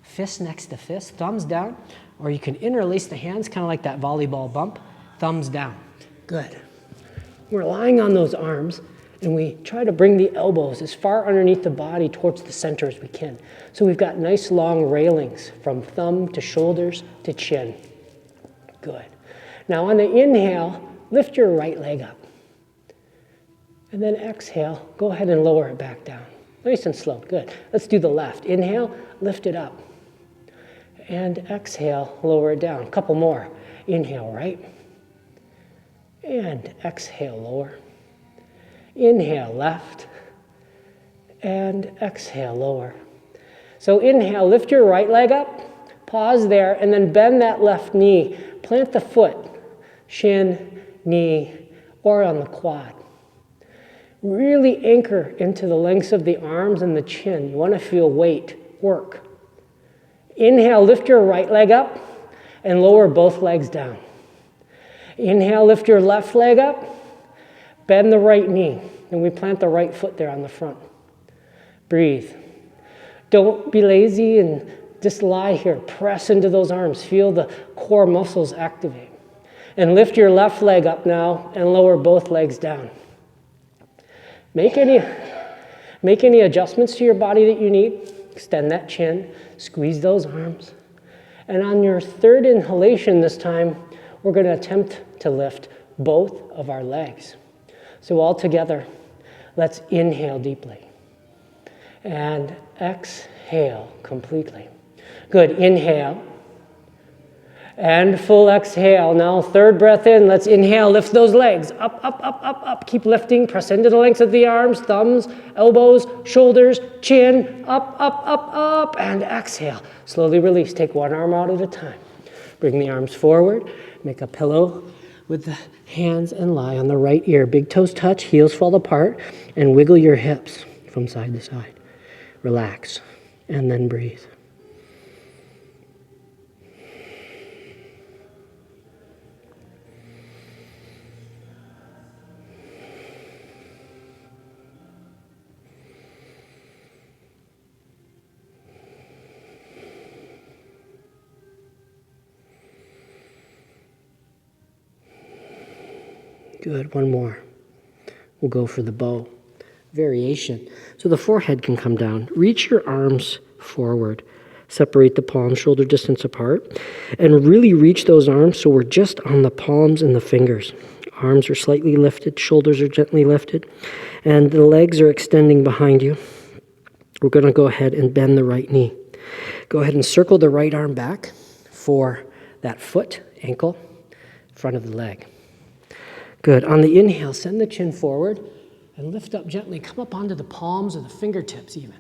Fist next to fist, thumbs down, or you can interlace the hands, kind of like that volleyball bump, thumbs down. Good. We're lying on those arms, and we try to bring the elbows as far underneath the body towards the center as we can. So we've got nice long railings from thumb to shoulders to chin. Good. Now on the inhale, lift your right leg up. And then exhale, go ahead and lower it back down. Nice and slow. Good. Let's do the left. Inhale, lift it up. And exhale, lower it down. A couple more. Inhale, right. And exhale, lower. Inhale, left. And exhale, lower. So inhale, lift your right leg up. Pause there, and then bend that left knee. Plant the foot, shin, knee, or on the quad. Really anchor into the lengths of the arms and the chin. You want to feel weight work. Inhale, lift your right leg up. and lower both legs down. Inhale, lift your left leg up, bend the right knee, and we plant the right foot there on the front. Breathe. Don't be lazy and just lie here. Press into those arms. Feel the core muscles activate. And lift your left leg up now and lower both legs down. Make any adjustments to your body that you need. Extend that chin, squeeze those arms. And on your third inhalation this time, we're going to attempt to lift both of our legs. So all together, let's inhale deeply. And exhale completely. Good, inhale. And full exhale. Now third breath in, let's inhale, lift those legs. Up, up, up, up, up. Keep lifting, press into the lengths of the arms, thumbs, elbows, shoulders, chin, up, up, up, up, and exhale. Slowly release, take one arm out at a time. Bring the arms forward, make a pillow with the hands and lie on the right ear. Big toes touch, heels fall apart, and wiggle your hips from side to side. Relax, and then breathe. Good, one more. We'll go for the bow. Variation. So the forehead can come down. Reach your arms forward. Separate the palms shoulder distance apart. And really reach those arms so we're just on the palms and the fingers. Arms are slightly lifted, shoulders are gently lifted, and the legs are extending behind you. We're going to go ahead and bend the right knee. Go ahead and circle the right arm back for that foot, ankle, front of the leg. Good. On the inhale, send the chin forward and lift up gently. Come up onto the palms or the fingertips even.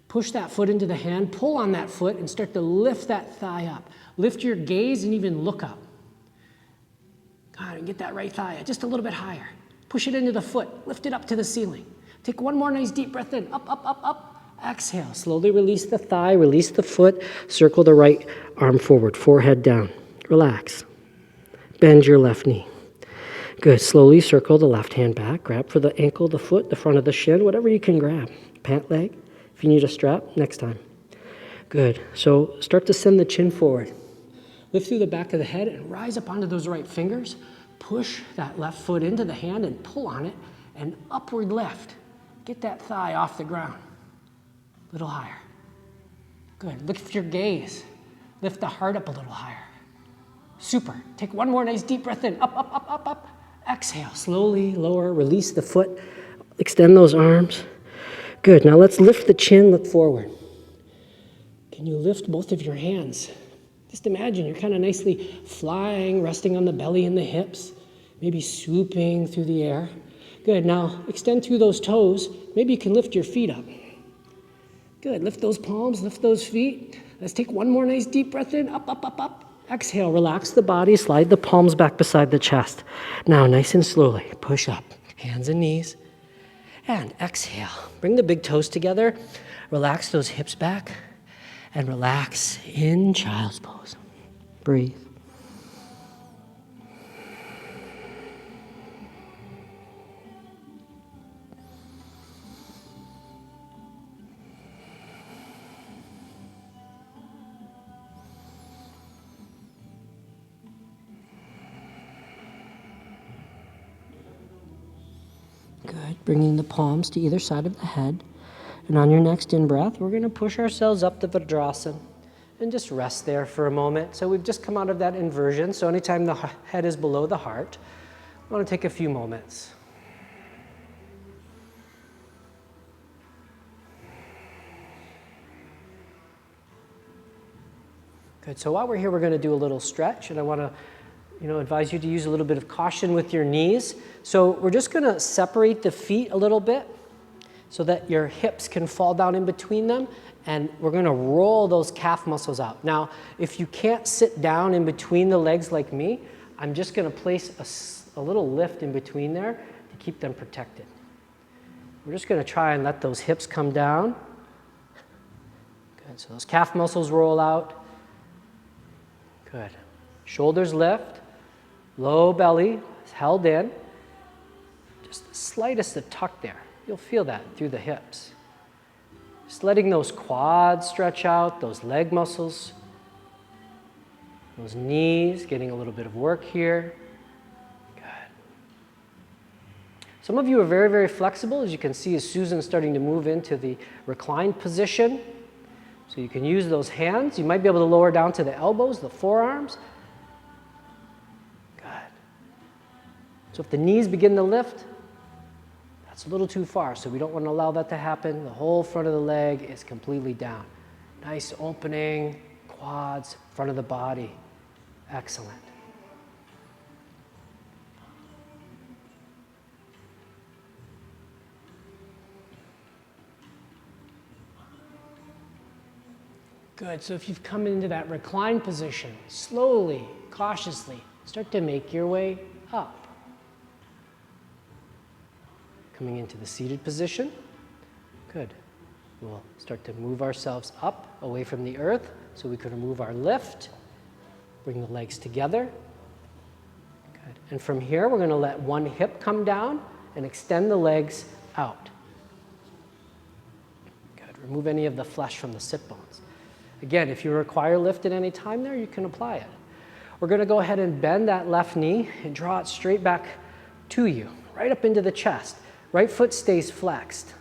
Push that foot into the hand, pull on that foot, and start to lift that thigh up. Lift your gaze and even look up. God, and get that right thigh just a little bit higher. Push it into the foot. Lift it up to the ceiling. Take one more nice deep breath in. Up, up, up, up. Exhale. Slowly release the thigh, release the foot. Circle the right arm forward, forehead down. Relax. Bend your left knee. Good. Slowly circle the left hand back. Grab for the ankle, the foot, the front of the shin, whatever you can grab. Pant leg. If you need a strap, next time. Good. So start to send the chin forward. Lift through the back of the head and rise up onto those right fingers. Push that left foot into the hand and pull on it and upward lift. Get that thigh off the ground. A little higher. Good. Lift your gaze. Lift the heart up a little higher. Super. Take one more nice deep breath in. Up, up, up, up, up. Exhale. Slowly lower. Release the foot. Extend those arms. Good. Now let's lift the chin. Look forward. Can you lift both of your hands? Just imagine you're kind of nicely flying, resting on the belly and the hips, maybe swooping through the air. Good. Now extend through those toes. Maybe you can lift your feet up. Good. Lift those palms. Lift those feet. Let's take one more nice deep breath in. Up, up, up, up. Exhale, relax the body, slide the palms back beside the chest. Now, nice and slowly, push up, hands and knees, and exhale. Bring the big toes together, relax those hips back, and relax in child's pose. Breathe. Good. Bringing the palms to either side of the head. And on your next in-breath, we're going to push ourselves up to Vajrasana and just rest there for a moment. So we've just come out of that inversion. So anytime the head is below the heart, I want to take a few moments. Good. So while we're here, we're going to do a little stretch, and I want to advise you to use a little bit of caution with your knees. So we're just going to separate the feet a little bit so that your hips can fall down in between them, and we're going to roll those calf muscles out. Now, if you can't sit down in between the legs like me, I'm just going to place a little lift in between there to keep them protected. We're just going to try and let those hips come down. Good. So those calf muscles roll out. Good. Shoulders lift, low belly is held in. Just the slightest of tuck there. You'll feel that through the hips. Just letting those quads stretch out, those leg muscles, those knees, getting a little bit of work here. Good. Some of you are very, very flexible, as you can see as Susan's starting to move into the reclined position. So you can use those hands. You might be able to lower down to the elbows, the forearms. Good. So if the knees begin to lift, that's a little too far, so we don't want to allow that to happen. The whole front of the leg is completely down. Nice opening, quads, front of the body. Excellent. Good, so if you've come into that reclined position, slowly, cautiously, start to make your way up. Coming into the seated position. Good. We'll start to move ourselves up away from the earth so we can remove our lift. Bring the legs together. Good. And from here, we're going to let one hip come down and extend the legs out. Good. Remove any of the flesh from the sit bones. Again, if you require lift at any time there, you can apply it. We're going to go ahead and bend that left knee and draw it straight back to you, right up into the chest. Right foot stays flexed.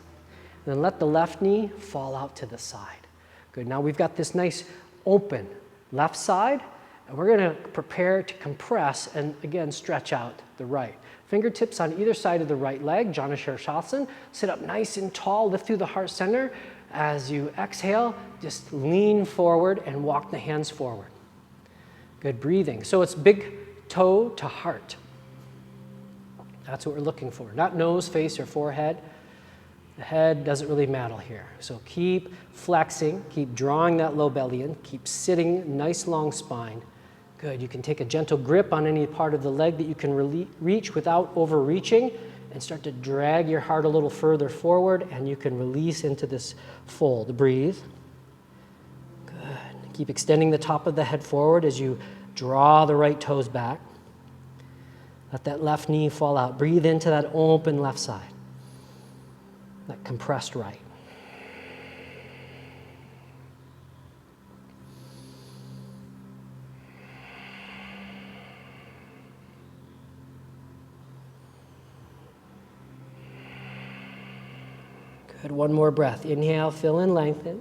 And then let the left knee fall out to the side. Good, now we've got this nice open left side, and we're gonna prepare to compress and again stretch out the right. Fingertips on either side of the right leg, janu sirsasana. Sit up nice and tall, lift through the heart center. As you exhale, just lean forward and walk the hands forward. Good breathing. So it's big toe to heart. That's what we're looking for, not nose, face, or forehead. The head doesn't really matter here. So keep flexing, keep drawing that low belly in, keep sitting, nice long spine. Good, you can take a gentle grip on any part of the leg that you can reach without overreaching and start to drag your heart a little further forward, and you can release into this fold. Breathe. Good, keep extending the top of the head forward as you draw the right toes back. Let that left knee fall out. Breathe into that open left side, that compressed right. Good, one more breath. Inhale, fill and lengthen.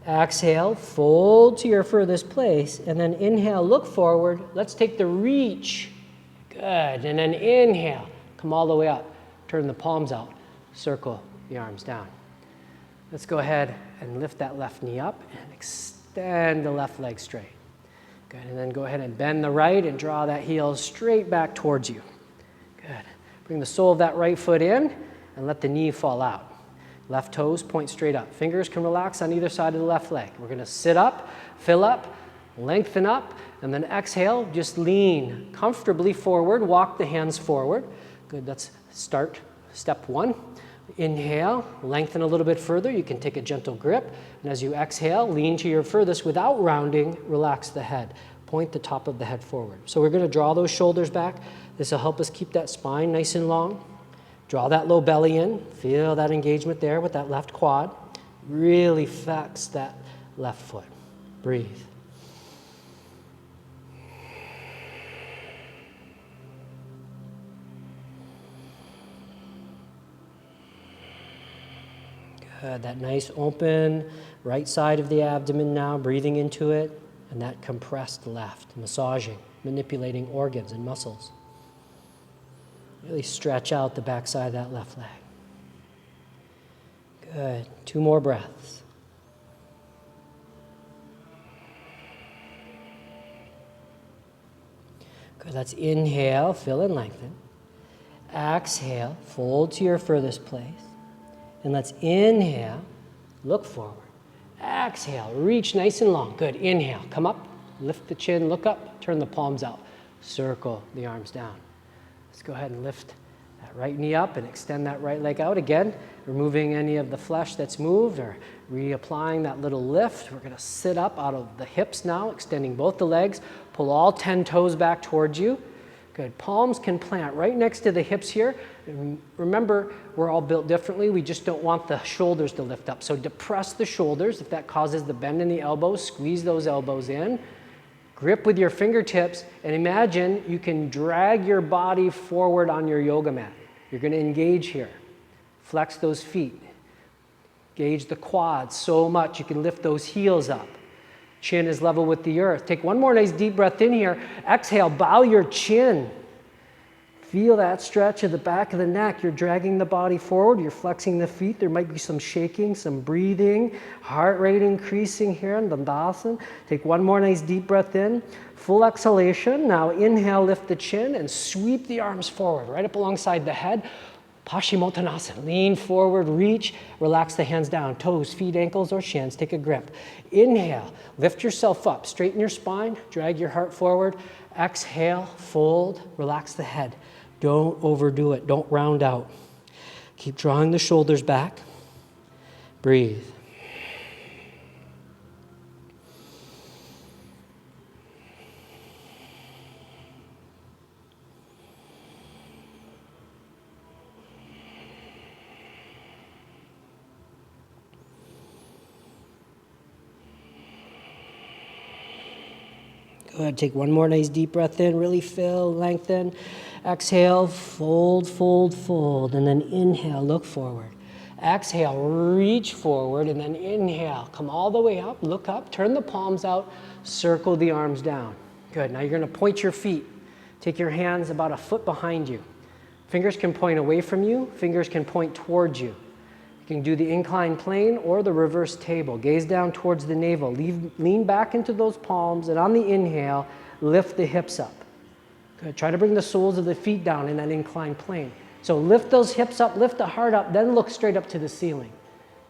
Exhale, fold to your furthest place, and then inhale, look forward. Let's take the reach. Good, and then inhale, come all the way up. Turn the palms out, circle the arms down. Let's go ahead and lift that left knee up and extend the left leg straight. Good, and then go ahead and bend the right and draw that heel straight back towards you. Good, bring the sole of that right foot in and let the knee fall out. Left toes point straight up. Fingers can relax on either side of the left leg. We're gonna sit up, fill up, lengthen up, and then exhale, just lean comfortably forward, walk the hands forward. Good, let's start step one. Inhale, lengthen a little bit further. You can take a gentle grip, and as you exhale, lean to your furthest without rounding, relax the head. Point the top of the head forward. So we're gonna draw those shoulders back. This will help us keep that spine nice and long. Draw that low belly in. Feel that engagement there with that left quad. Really flex that left foot. Breathe. Good, that nice open right side of the abdomen now, breathing into it, and that compressed left, massaging, manipulating organs and muscles. Really stretch out the back side of that left leg. Good, 2 more breaths. Good, let's inhale, fill and lengthen. Exhale, fold to your furthest place. And let's inhale, look forward. Exhale, reach nice and long. Good, inhale, come up, lift the chin, look up, turn the palms out. Circle the arms down. Let's go ahead and lift that Right knee up and extend that right leg out again, removing any of the flesh that's moved or reapplying that little lift. We're going to sit up out of the hips now, extending both the legs. Pull all 10 toes back towards you. Good. Palms can plant right next to the hips here. And remember, we're all built differently. We just don't want the shoulders to lift up. So depress the shoulders. If that causes the bend in the elbows, squeeze those elbows in. Grip with your fingertips, and imagine you can drag your body forward on your yoga mat. You're going to engage here. Flex those feet. Engage the quads so much you can lift those heels up. Chin is level with the earth. Take one more nice deep breath in here. Exhale, bow your chin. Feel that stretch of the back of the neck. You're dragging the body forward. You're flexing the feet. There might be some shaking, some breathing, heart rate increasing here in Dandasana. Take one more nice deep breath in. Full exhalation. Now inhale, lift the chin and sweep the arms forward, right up alongside the head. Paschimottanasana. Lean forward, reach, relax the hands down, toes, feet, ankles, or shins. Take a grip. Inhale, lift yourself up, straighten your spine, drag your heart forward. Exhale, fold, relax the head. Don't overdo it, don't round out. Keep drawing the shoulders back. Breathe. Go ahead, take one more nice deep breath in, really fill, lengthen. Exhale, fold, fold, fold, and then inhale, look forward. Exhale, reach forward, and then inhale, come all the way up, look up, turn the palms out, circle the arms down. Good, now you're gonna point your feet. Take your hands about a foot behind you. Fingers can point away from you, fingers can point towards you. You can do the inclined plane or the reverse table. Gaze down towards the navel. Lean back into those palms, and on the inhale, lift the hips up. Good. Try to bring the soles of the feet down in that inclined plane. So lift those hips up, lift the heart up, then look straight up to the ceiling.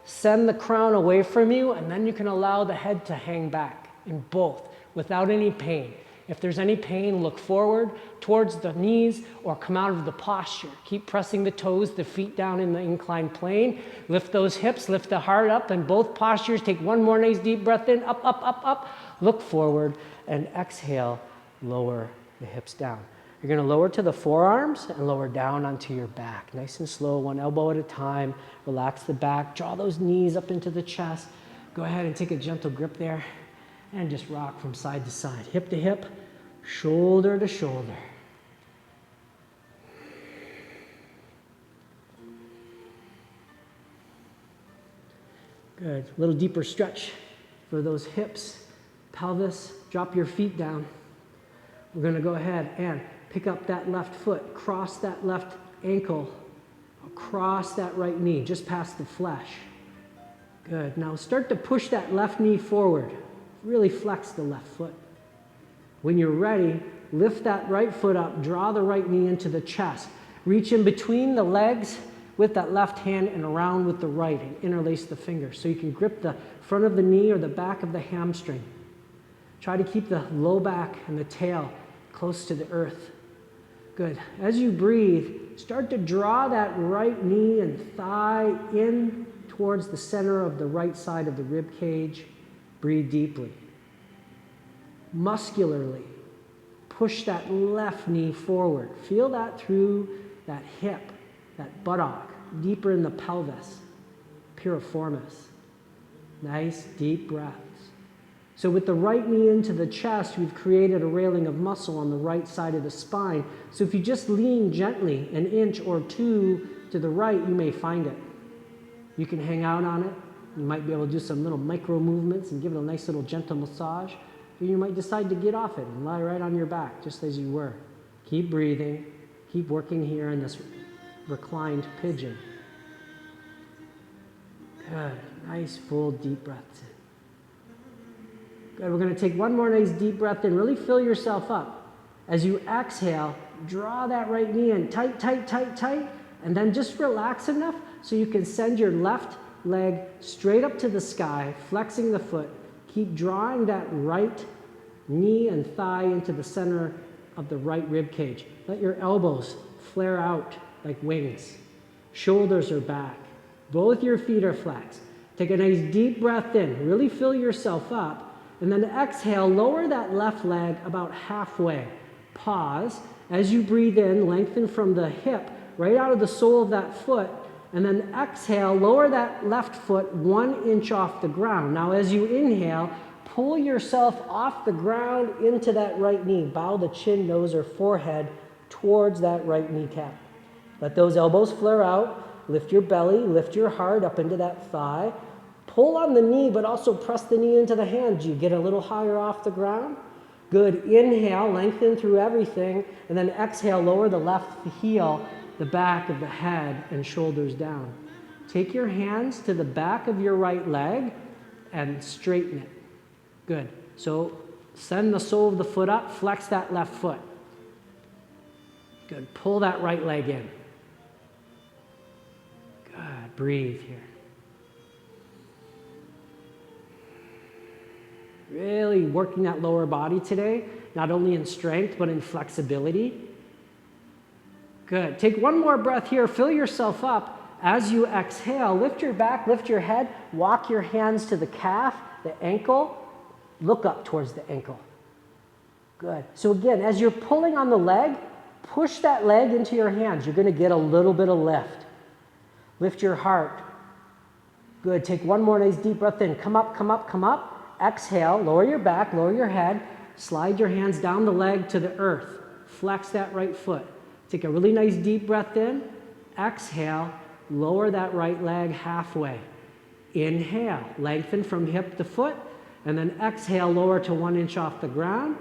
Send the crown away from you, and then you can allow the head to hang back in both without any pain. If there's any pain, look forward towards the knees or come out of the posture. Keep pressing the toes, the feet down in the inclined plane. Lift those hips, lift the heart up in both postures. Take one more nice deep breath in, up, up, up, up. Look forward and exhale, lower the hips down. You're going to lower to the forearms and lower down onto your back. Nice and slow, one elbow at a time. Relax the back, draw those knees up into the chest. Go ahead and take a gentle grip there. And just rock from side to side, hip to hip, shoulder to shoulder. Good. A little deeper stretch for those hips, pelvis. Drop your feet down. We're going to go ahead and pick up that left foot, cross that left ankle, across that right knee, just past the flesh. Good. Now start to push that left knee forward. Really flex the left foot. When you're ready, lift that right foot up, draw the right knee into the chest. Reach in between the legs with that left hand and around with the right and interlace the fingers so you can grip the front of the knee or the back of the hamstring. Try to keep the low back and the tail close to the earth. Good. As you breathe, start to draw that right knee and thigh in towards the center of the right side of the rib cage. Breathe deeply. Muscularly, push that left knee forward. Feel that through that hip, that buttock, deeper in the pelvis, piriformis. Nice, deep breaths. So with the right knee into the chest, we've created a railing of muscle on the right side of the spine. So if you just lean gently an inch or two to the right, you may find it. You can hang out on it. You might be able to do some little micro movements and give it a nice little gentle massage. Or you might decide to get off it and lie right on your back, just as you were. Keep breathing. Keep working here in this reclined pigeon. Good. Nice, full, deep breaths in. Good. We're going to take one more nice deep breath in. Really fill yourself up. As you exhale, draw that right knee in tight, tight, tight, tight. And then just relax enough so you can send your left leg straight up to the sky, flexing the foot. Keep drawing that right knee and thigh into the center of the right rib cage. Let your elbows flare out like wings. Shoulders are back. Both your feet are flexed. Take a nice deep breath in. Really fill yourself up. And then exhale, lower that left leg about halfway. Pause. As you breathe in, lengthen from the hip right out of the sole of that foot. And then exhale, lower that left foot 1 inch off the ground. Now as you inhale, pull yourself off the ground into that right knee. Bow the chin, nose, or forehead towards that right kneecap. Let those elbows flare out. Lift your belly, lift your heart up into that thigh. Pull on the knee, but also press the knee into the hand. You get a little higher off the ground. Good. Inhale, lengthen through everything. And then exhale, lower the left heel, the back of the head, and shoulders down. Take your hands to the back of your right leg and straighten it. Good. So send the sole of the foot up, flex that left foot. Good. Pull that right leg in. Good. Breathe here. Really working that lower body today, not only in strength, but in flexibility. Good. Take one more breath here. Fill yourself up. As you exhale, lift your back, lift your head, walk your hands to the calf, the ankle, look up towards the ankle. Good. So again, as you're pulling on the leg, push that leg into your hands. You're going to get a little bit of lift. Lift your heart. Good. Take one more nice deep breath in. Come up, come up, come up. Exhale, lower your back, lower your head, slide your hands down the leg to the earth. Flex that right foot. Take a really nice deep breath in. Exhale, lower that right leg halfway. Inhale, lengthen from hip to foot, and then exhale, lower to 1 inch off the ground.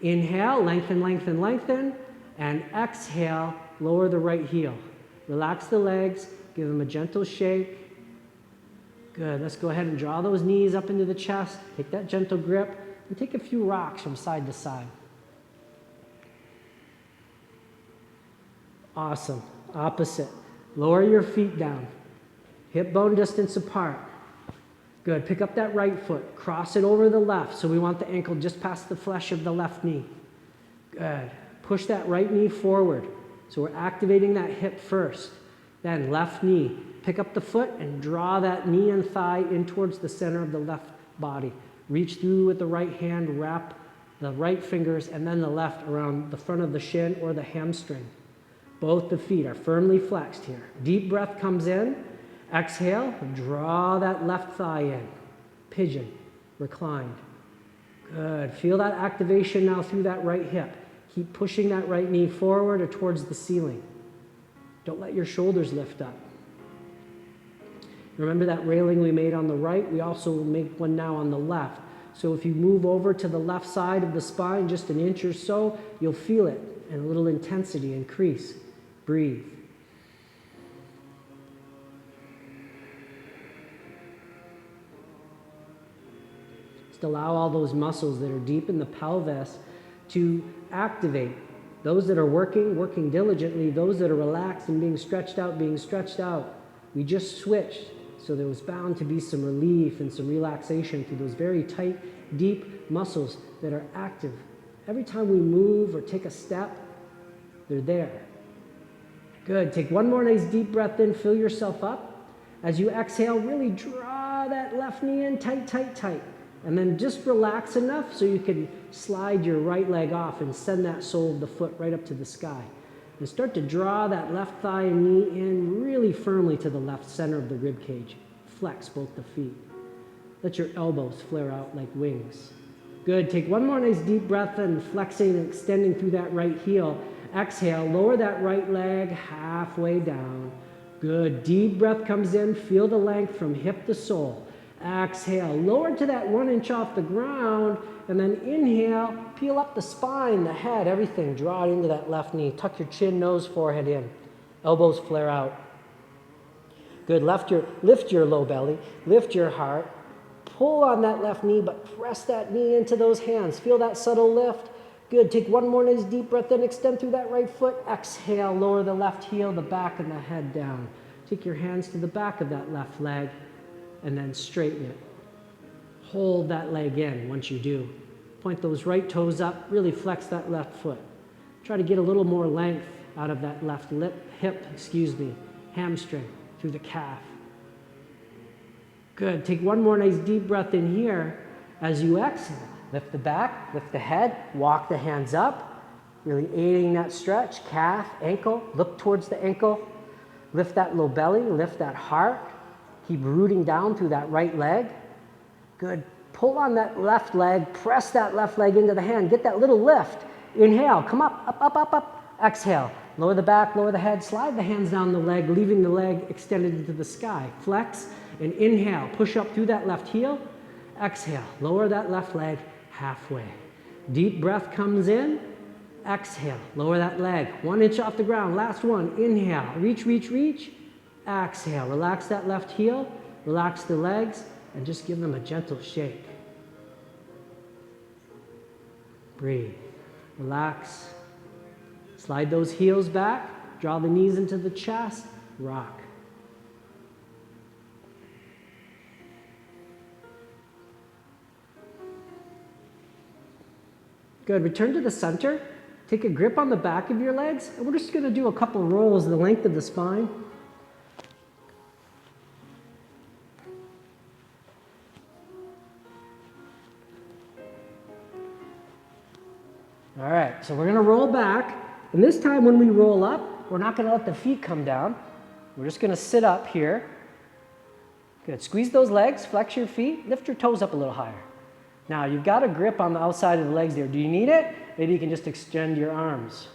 Inhale, lengthen, lengthen, lengthen, and exhale, lower the right heel. Relax the legs, give them a gentle shake. Good. Let's go ahead and draw those knees up into the chest. Take that gentle grip and take a few rocks from side to side. Awesome. Opposite. Lower your feet down. Hip bone distance apart. Good. Pick up that right foot. Cross it over the left. So we want the ankle just past the flesh of the left knee. Good. Push that right knee forward. So we're activating that hip first. Then left knee. Pick up the foot and draw that knee and thigh in towards the center of the left body. Reach through with the right hand, wrap the right fingers and then the left around the front of the shin or the hamstring. Both the feet are firmly flexed here. Deep breath comes in. Exhale, draw that left thigh in. Pigeon, reclined. Good. Feel that activation now through that right hip. Keep pushing that right knee forward or towards the ceiling. Don't let your shoulders lift up. Remember that railing we made on the right? We also will make one now on the left. So if you move over to the left side of the spine just an inch or so, you'll feel it and a little intensity increase. Breathe. Just allow all those muscles that are deep in the pelvis to activate. Those that are working diligently. Those that are relaxed and being stretched out. We just switched. So there was bound to be some relief and some relaxation through those very tight, deep muscles that are active. Every time we move or take a step, they're there. Good. Take one more nice deep breath in. Fill yourself up. As you exhale, really draw that left knee in tight, tight, tight. And then just relax enough so you can slide your right leg off and send that sole of the foot right up to the sky. And start to draw that left thigh and knee in really firmly to the left center of the rib cage. Flex both the feet. Let your elbows flare out like wings. Good. Take one more nice deep breath in, flexing and extending through that right heel. Exhale, lower that right leg halfway down. Good. Deep breath comes in. Feel the length from hip to sole. Exhale, lower to that 1 inch off the ground, and then inhale, peel up the spine, the head, everything. Draw it into that left knee. Tuck your chin, nose, forehead in. Elbows flare out. Good. Lift your low belly. Lift your heart. Pull on that left knee, but press that knee into those hands. Feel that subtle lift. Good. Take one more nice deep breath in. Extend through that right foot. Exhale, lower the left heel, the back and the head down. Take your hands to the back of that left leg. And then straighten it. Hold that leg in once you do. Point those right toes up, really flex that left foot. Try to get a little more length out of that left hip, hamstring, through the calf. Good. Take one more nice deep breath in here. As you exhale, lift the back, lift the head, walk the hands up, really aiding that stretch, calf, ankle, look towards the ankle, lift that low belly, lift that heart, keep rooting down through that right leg. Good. Pull on that left leg, press that left leg into the hand, get that little lift. Inhale, come up, up, up, up, up. Exhale, lower the back, lower the head, slide the hands down the leg, leaving the leg extended into the sky. Flex and inhale, push up through that left heel. Exhale, lower that left leg halfway. Deep breath comes in. Exhale, lower that leg 1 inch off the ground. Last one, inhale, reach, reach, reach. Exhale, relax that left heel, relax the legs, and just give them a gentle shake. Breathe, relax. Slide those heels back, draw the knees into the chest, rock. Good, return to the center. Take a grip on the back of your legs, and we're just gonna do a couple rolls the length of the spine. All right, so we're gonna roll back, and this time when we roll up, we're not gonna let the feet come down. We're just gonna sit up here. Good, squeeze those legs, flex your feet, lift your toes up a little higher. Now, you've got a grip on the outside of the legs there. Do you need it? Maybe you can just extend your arms.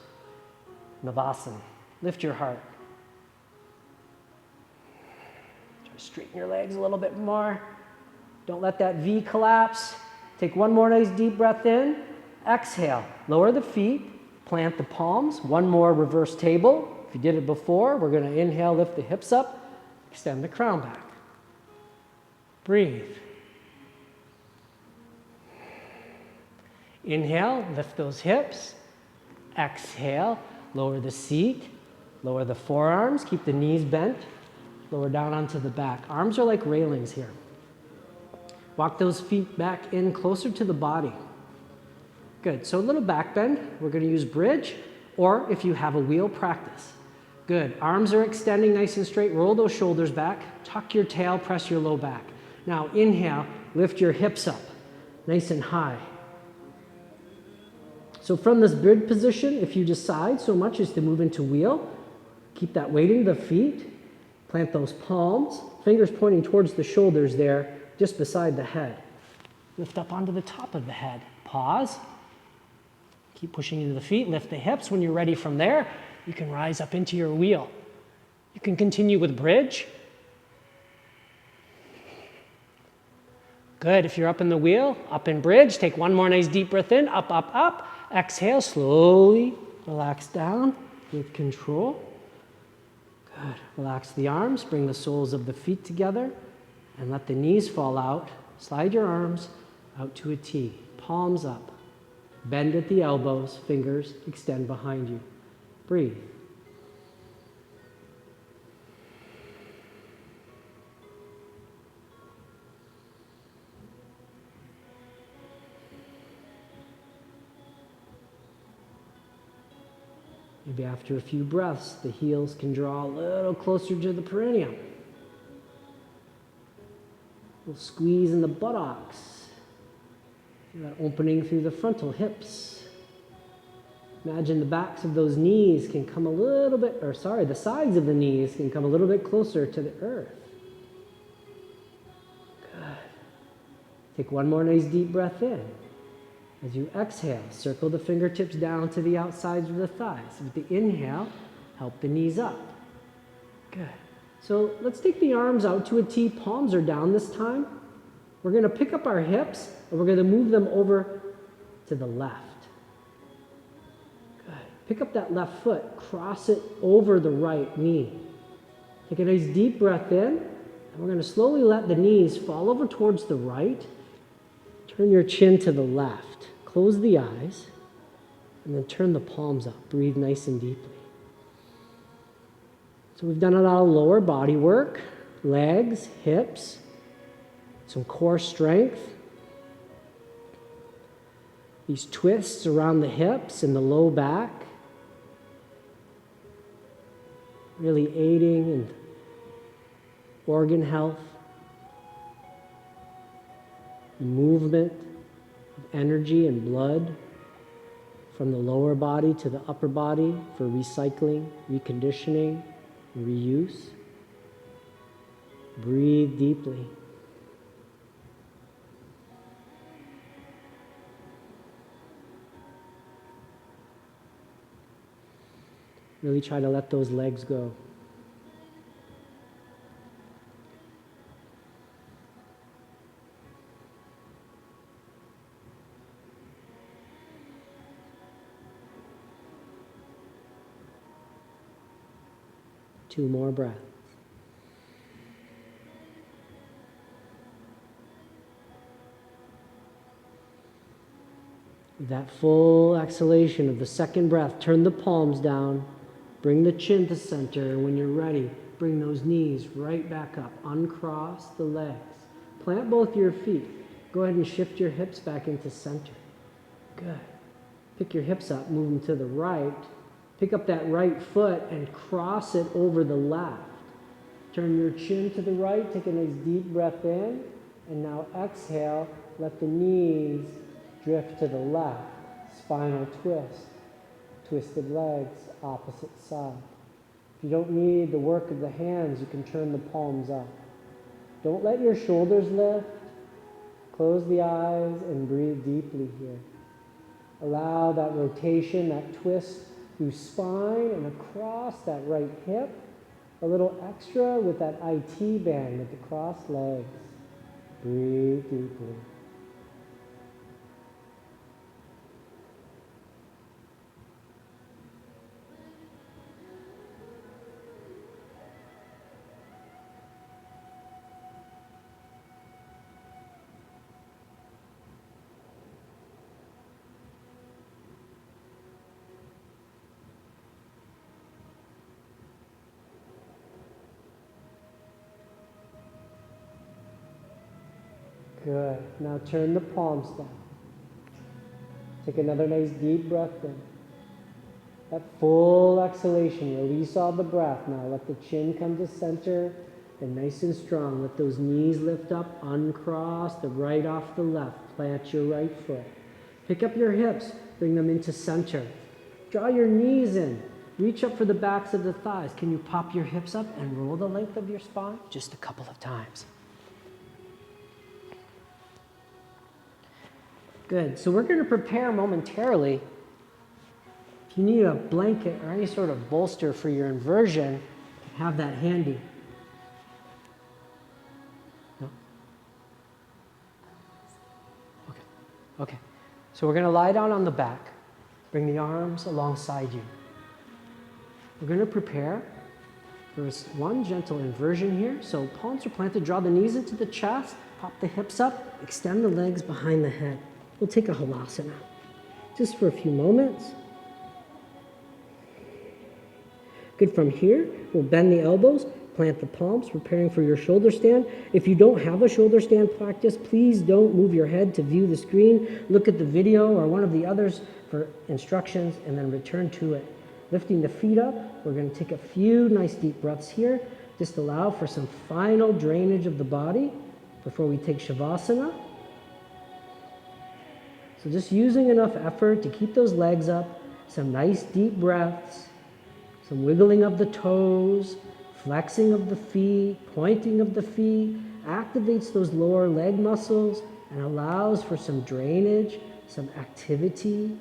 Navasana. Lift your heart. Try to straighten your legs a little bit more. Don't let that V collapse. Take one more nice deep breath in. Exhale. Lower the feet. Plant the palms. One more reverse table. If you did it before, we're going to inhale, lift the hips up, extend the crown back. Breathe. Inhale, lift those hips. Exhale, lower the seat, lower the forearms, keep the knees bent, lower down onto the back. Arms are like railings here. Walk those feet back in closer to the body. Good, so a little back bend. We're gonna use bridge, or if you have a wheel, practice. Good, arms are extending nice and straight. Roll those shoulders back, tuck your tail, press your low back. Now inhale, lift your hips up, nice and high. So from this bridge position, if you decide so much as to move into wheel, keep that weight in the feet, plant those palms, fingers pointing towards the shoulders there, just beside the head. Lift up onto the top of the head. Pause. Keep pushing into the feet, lift the hips. When you're ready from there, you can rise up into your wheel. You can continue with bridge. Good, if you're up in the wheel, up in bridge, take one more nice deep breath in, up, up, up. Exhale, slowly relax down with control. Good, relax the arms, bring the soles of the feet together, and let the knees fall out. Slide your arms out to a T, palms up. Bend at the elbows, fingers extend behind you. Breathe. Maybe after a few breaths, the heels can draw a little closer to the perineum. We'll squeeze in the buttocks. Feel that opening through the frontal hips. Imagine the backs of those knees can come a little bit, the sides of the knees can come a little bit closer to the earth. Good. Take one more nice deep breath in. As you exhale, circle the fingertips down to the outsides of the thighs. With the inhale, help the knees up. Good. So let's take the arms out to a T. Palms are down this time. We're going to pick up our hips and we're going to move them over to the left. Good. Pick up that left foot, cross it over the right knee. Take a nice deep breath in, and we're going to slowly let the knees fall over towards the right. Turn your chin to the left. Close the eyes, and then turn the palms up. Breathe nice and deeply. So we've done a lot of lower body work, legs, hips, some core strength. These twists around the hips and the low back. really aiding in organ health, movement of energy and blood from the lower body to the upper body for recycling, reconditioning, and reuse. Breathe deeply. Really try to let those legs go. Two more breaths. With that full exhalation of the second breath, turn the palms down, bring the chin to center, and when you're ready, bring those knees right back up. Uncross the legs. Plant both your feet. Go ahead and shift your hips back into center. Good. Pick your hips up, move them to the right. Pick up that right foot and cross it over the left. Turn your chin to the right, take a nice deep breath in, and now exhale, let the knees drift to the left. Spinal twist. Twisted legs, opposite side. If you don't need the work of the hands, you can turn the palms up. Don't let your shoulders lift. Close the eyes and breathe deeply here. Allow that rotation, that twist through spine and across that right hip. A little extra with that IT band with the crossed legs. Breathe deeply. Good. Now turn the palms down. Take another nice deep breath in. That full exhalation, release all the breath. Now let the chin come to center and nice and strong. Let those knees lift up, uncross the right off the left. Plant your right foot. Pick up your hips, bring them into center. Draw your knees in. Reach up for the backs of the thighs. Can you pop your hips up and roll the length of your spine? Just a couple of times. Good. So we're going to prepare momentarily. If you need a blanket or any sort of bolster for your inversion, have that handy. No? Okay. Okay. So we're going to lie down on the back. Bring the arms alongside you. We're going to prepare for one gentle inversion here. So palms are planted. Draw the knees into the chest. Pop the hips up. Extend the legs behind the head. We'll take a halasana just for a few moments. Good. From here, we'll bend the elbows, plant the palms, preparing for your shoulder stand. If you don't have a shoulder stand practice, please don't move your head to view the screen. Look at the video or one of the others for instructions and then return to it. Lifting the feet up, we're going to take a few nice deep breaths here. Just allow for some final drainage of the body before we take Shavasana. So just using enough effort to keep those legs up, some nice deep breaths, some wiggling of the toes, flexing of the feet, pointing of the feet, activates those lower leg muscles and allows for some drainage, some activity,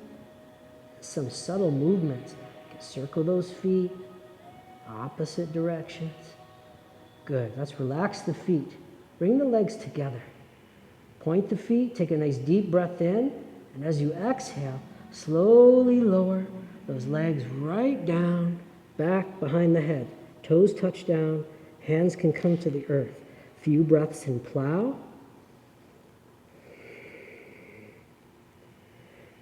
some subtle movements. You can circle those feet, opposite directions. Good. Let's relax the feet. Bring the legs together. Point the feet, take a nice deep breath in, and as you exhale, slowly lower those legs right down, back behind the head. Toes touch down, hands can come to the earth. Few breaths in plow.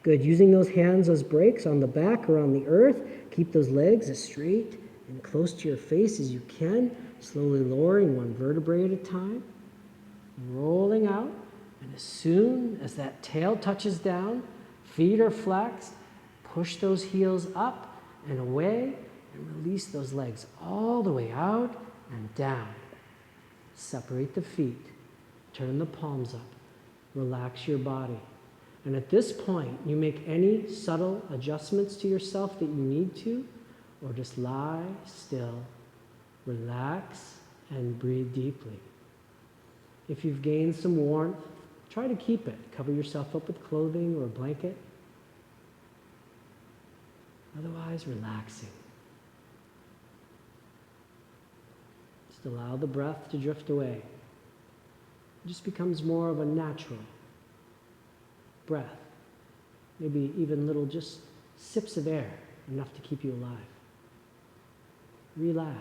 Good. Using those hands as brakes on the back or on the earth, keep those legs as straight and close to your face as you can, slowly lowering one vertebrae at a time, rolling out. And as soon as that tail touches down, feet are flexed, push those heels up and away, And release those legs all the way out and down. Separate the feet. Turn the palms up. Relax your body. And at this point, you make any subtle adjustments to yourself that you need to, or just lie still, relax, and breathe deeply. If you've gained some warmth, try to keep it. Cover yourself up with clothing or a blanket. Otherwise, relaxing. Just allow the breath to drift away. It just becomes more of a natural breath. Maybe even little just sips of air, enough to keep you alive. Relax.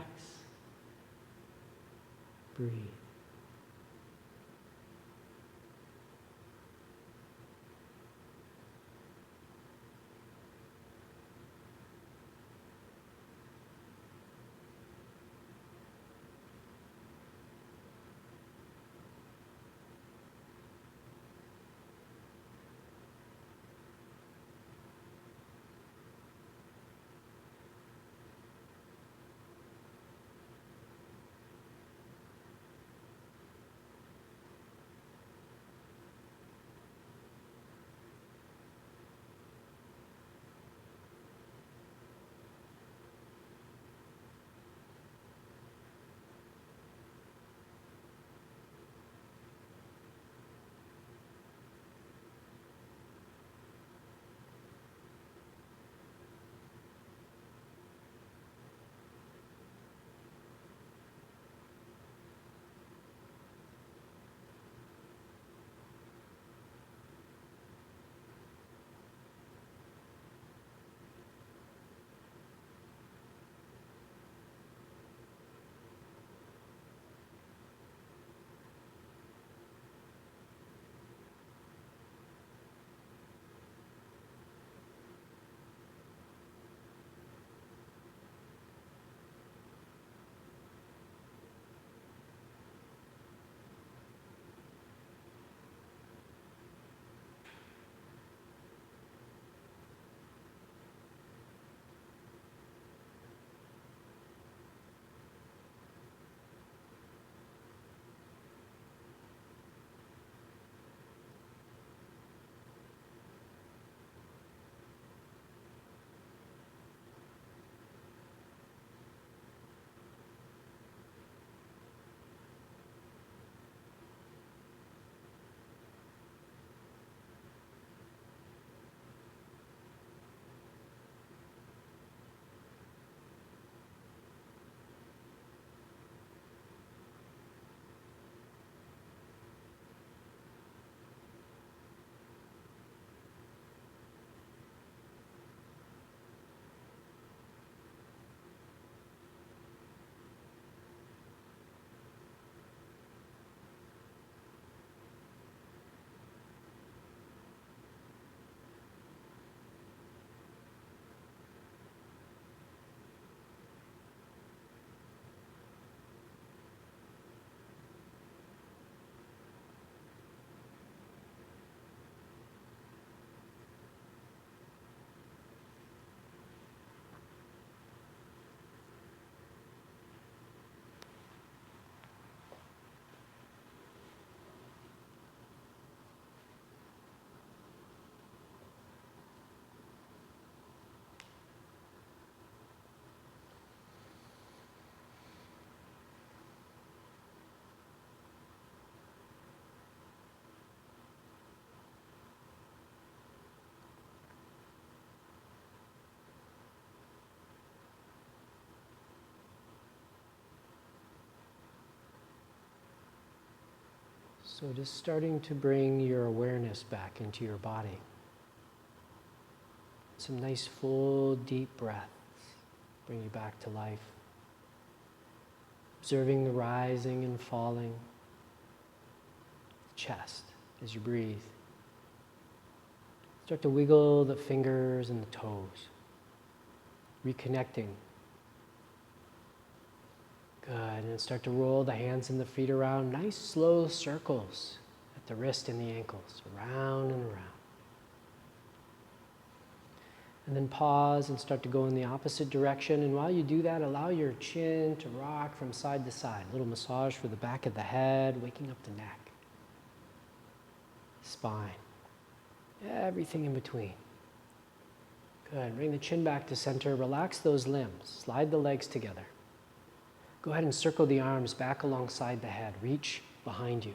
Breathe. So just starting to bring your awareness back into your body. Some nice full deep breaths bring you back to life. Observing the rising and falling chest as you breathe. Start to wiggle the fingers and the toes. Reconnecting. Good, and then start to roll the hands and the feet around, nice slow circles at the wrist and the ankles, around and around. And then pause and start to go in the opposite direction. And while you do that, allow your chin to rock from side to side. A little massage for the back of the head, waking up the neck, spine, everything in between. Good. Bring the chin back to center. Relax those limbs. Slide the legs together. Go ahead and circle the arms back alongside the head. Reach behind you.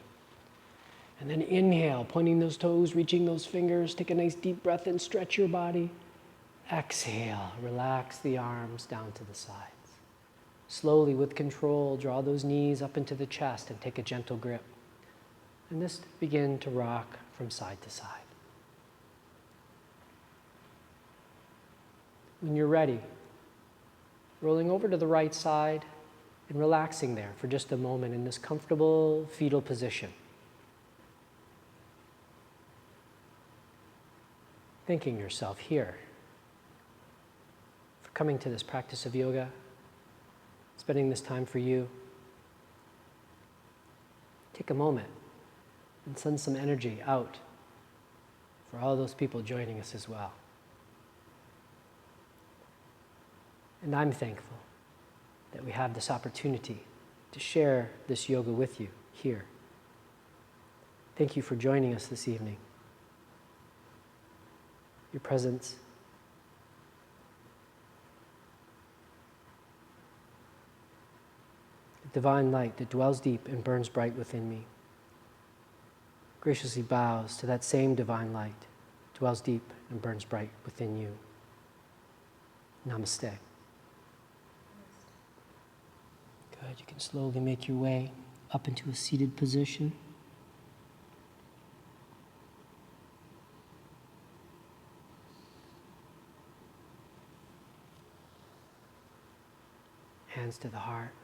And then inhale, pointing those toes, reaching those fingers. Take a nice deep breath in, stretch your body. Exhale, relax the arms down to the sides. Slowly, with control, draw those knees up into the chest and take a gentle grip. And just begin to rock from side to side. When you're ready, rolling over to the right side and relaxing there for just a moment in this comfortable fetal position. Thanking yourself here for coming to this practice of yoga, spending this time for you. Take a moment and send some energy out for all those people joining us as well. And I'm thankful that we have this opportunity to share this yoga with you here. Thank you for joining us this evening. Your presence, the divine light that dwells deep and burns bright within me, graciously bows to that same divine light, dwells deep and burns bright within you. Namaste. Good. You can slowly make your way up into a seated position. Hands to the heart,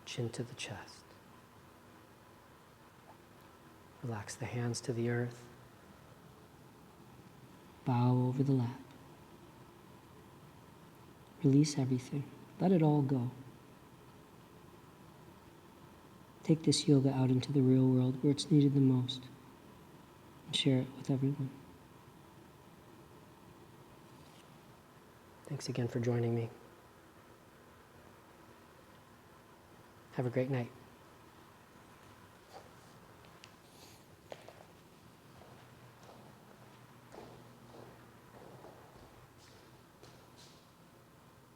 chin to the chest. Relax the hands to the earth. Bow over the lap. Release everything. Let it all go. Take this yoga out into the real world where it's needed the most and share it with everyone. Thanks again for joining me. Have a great night.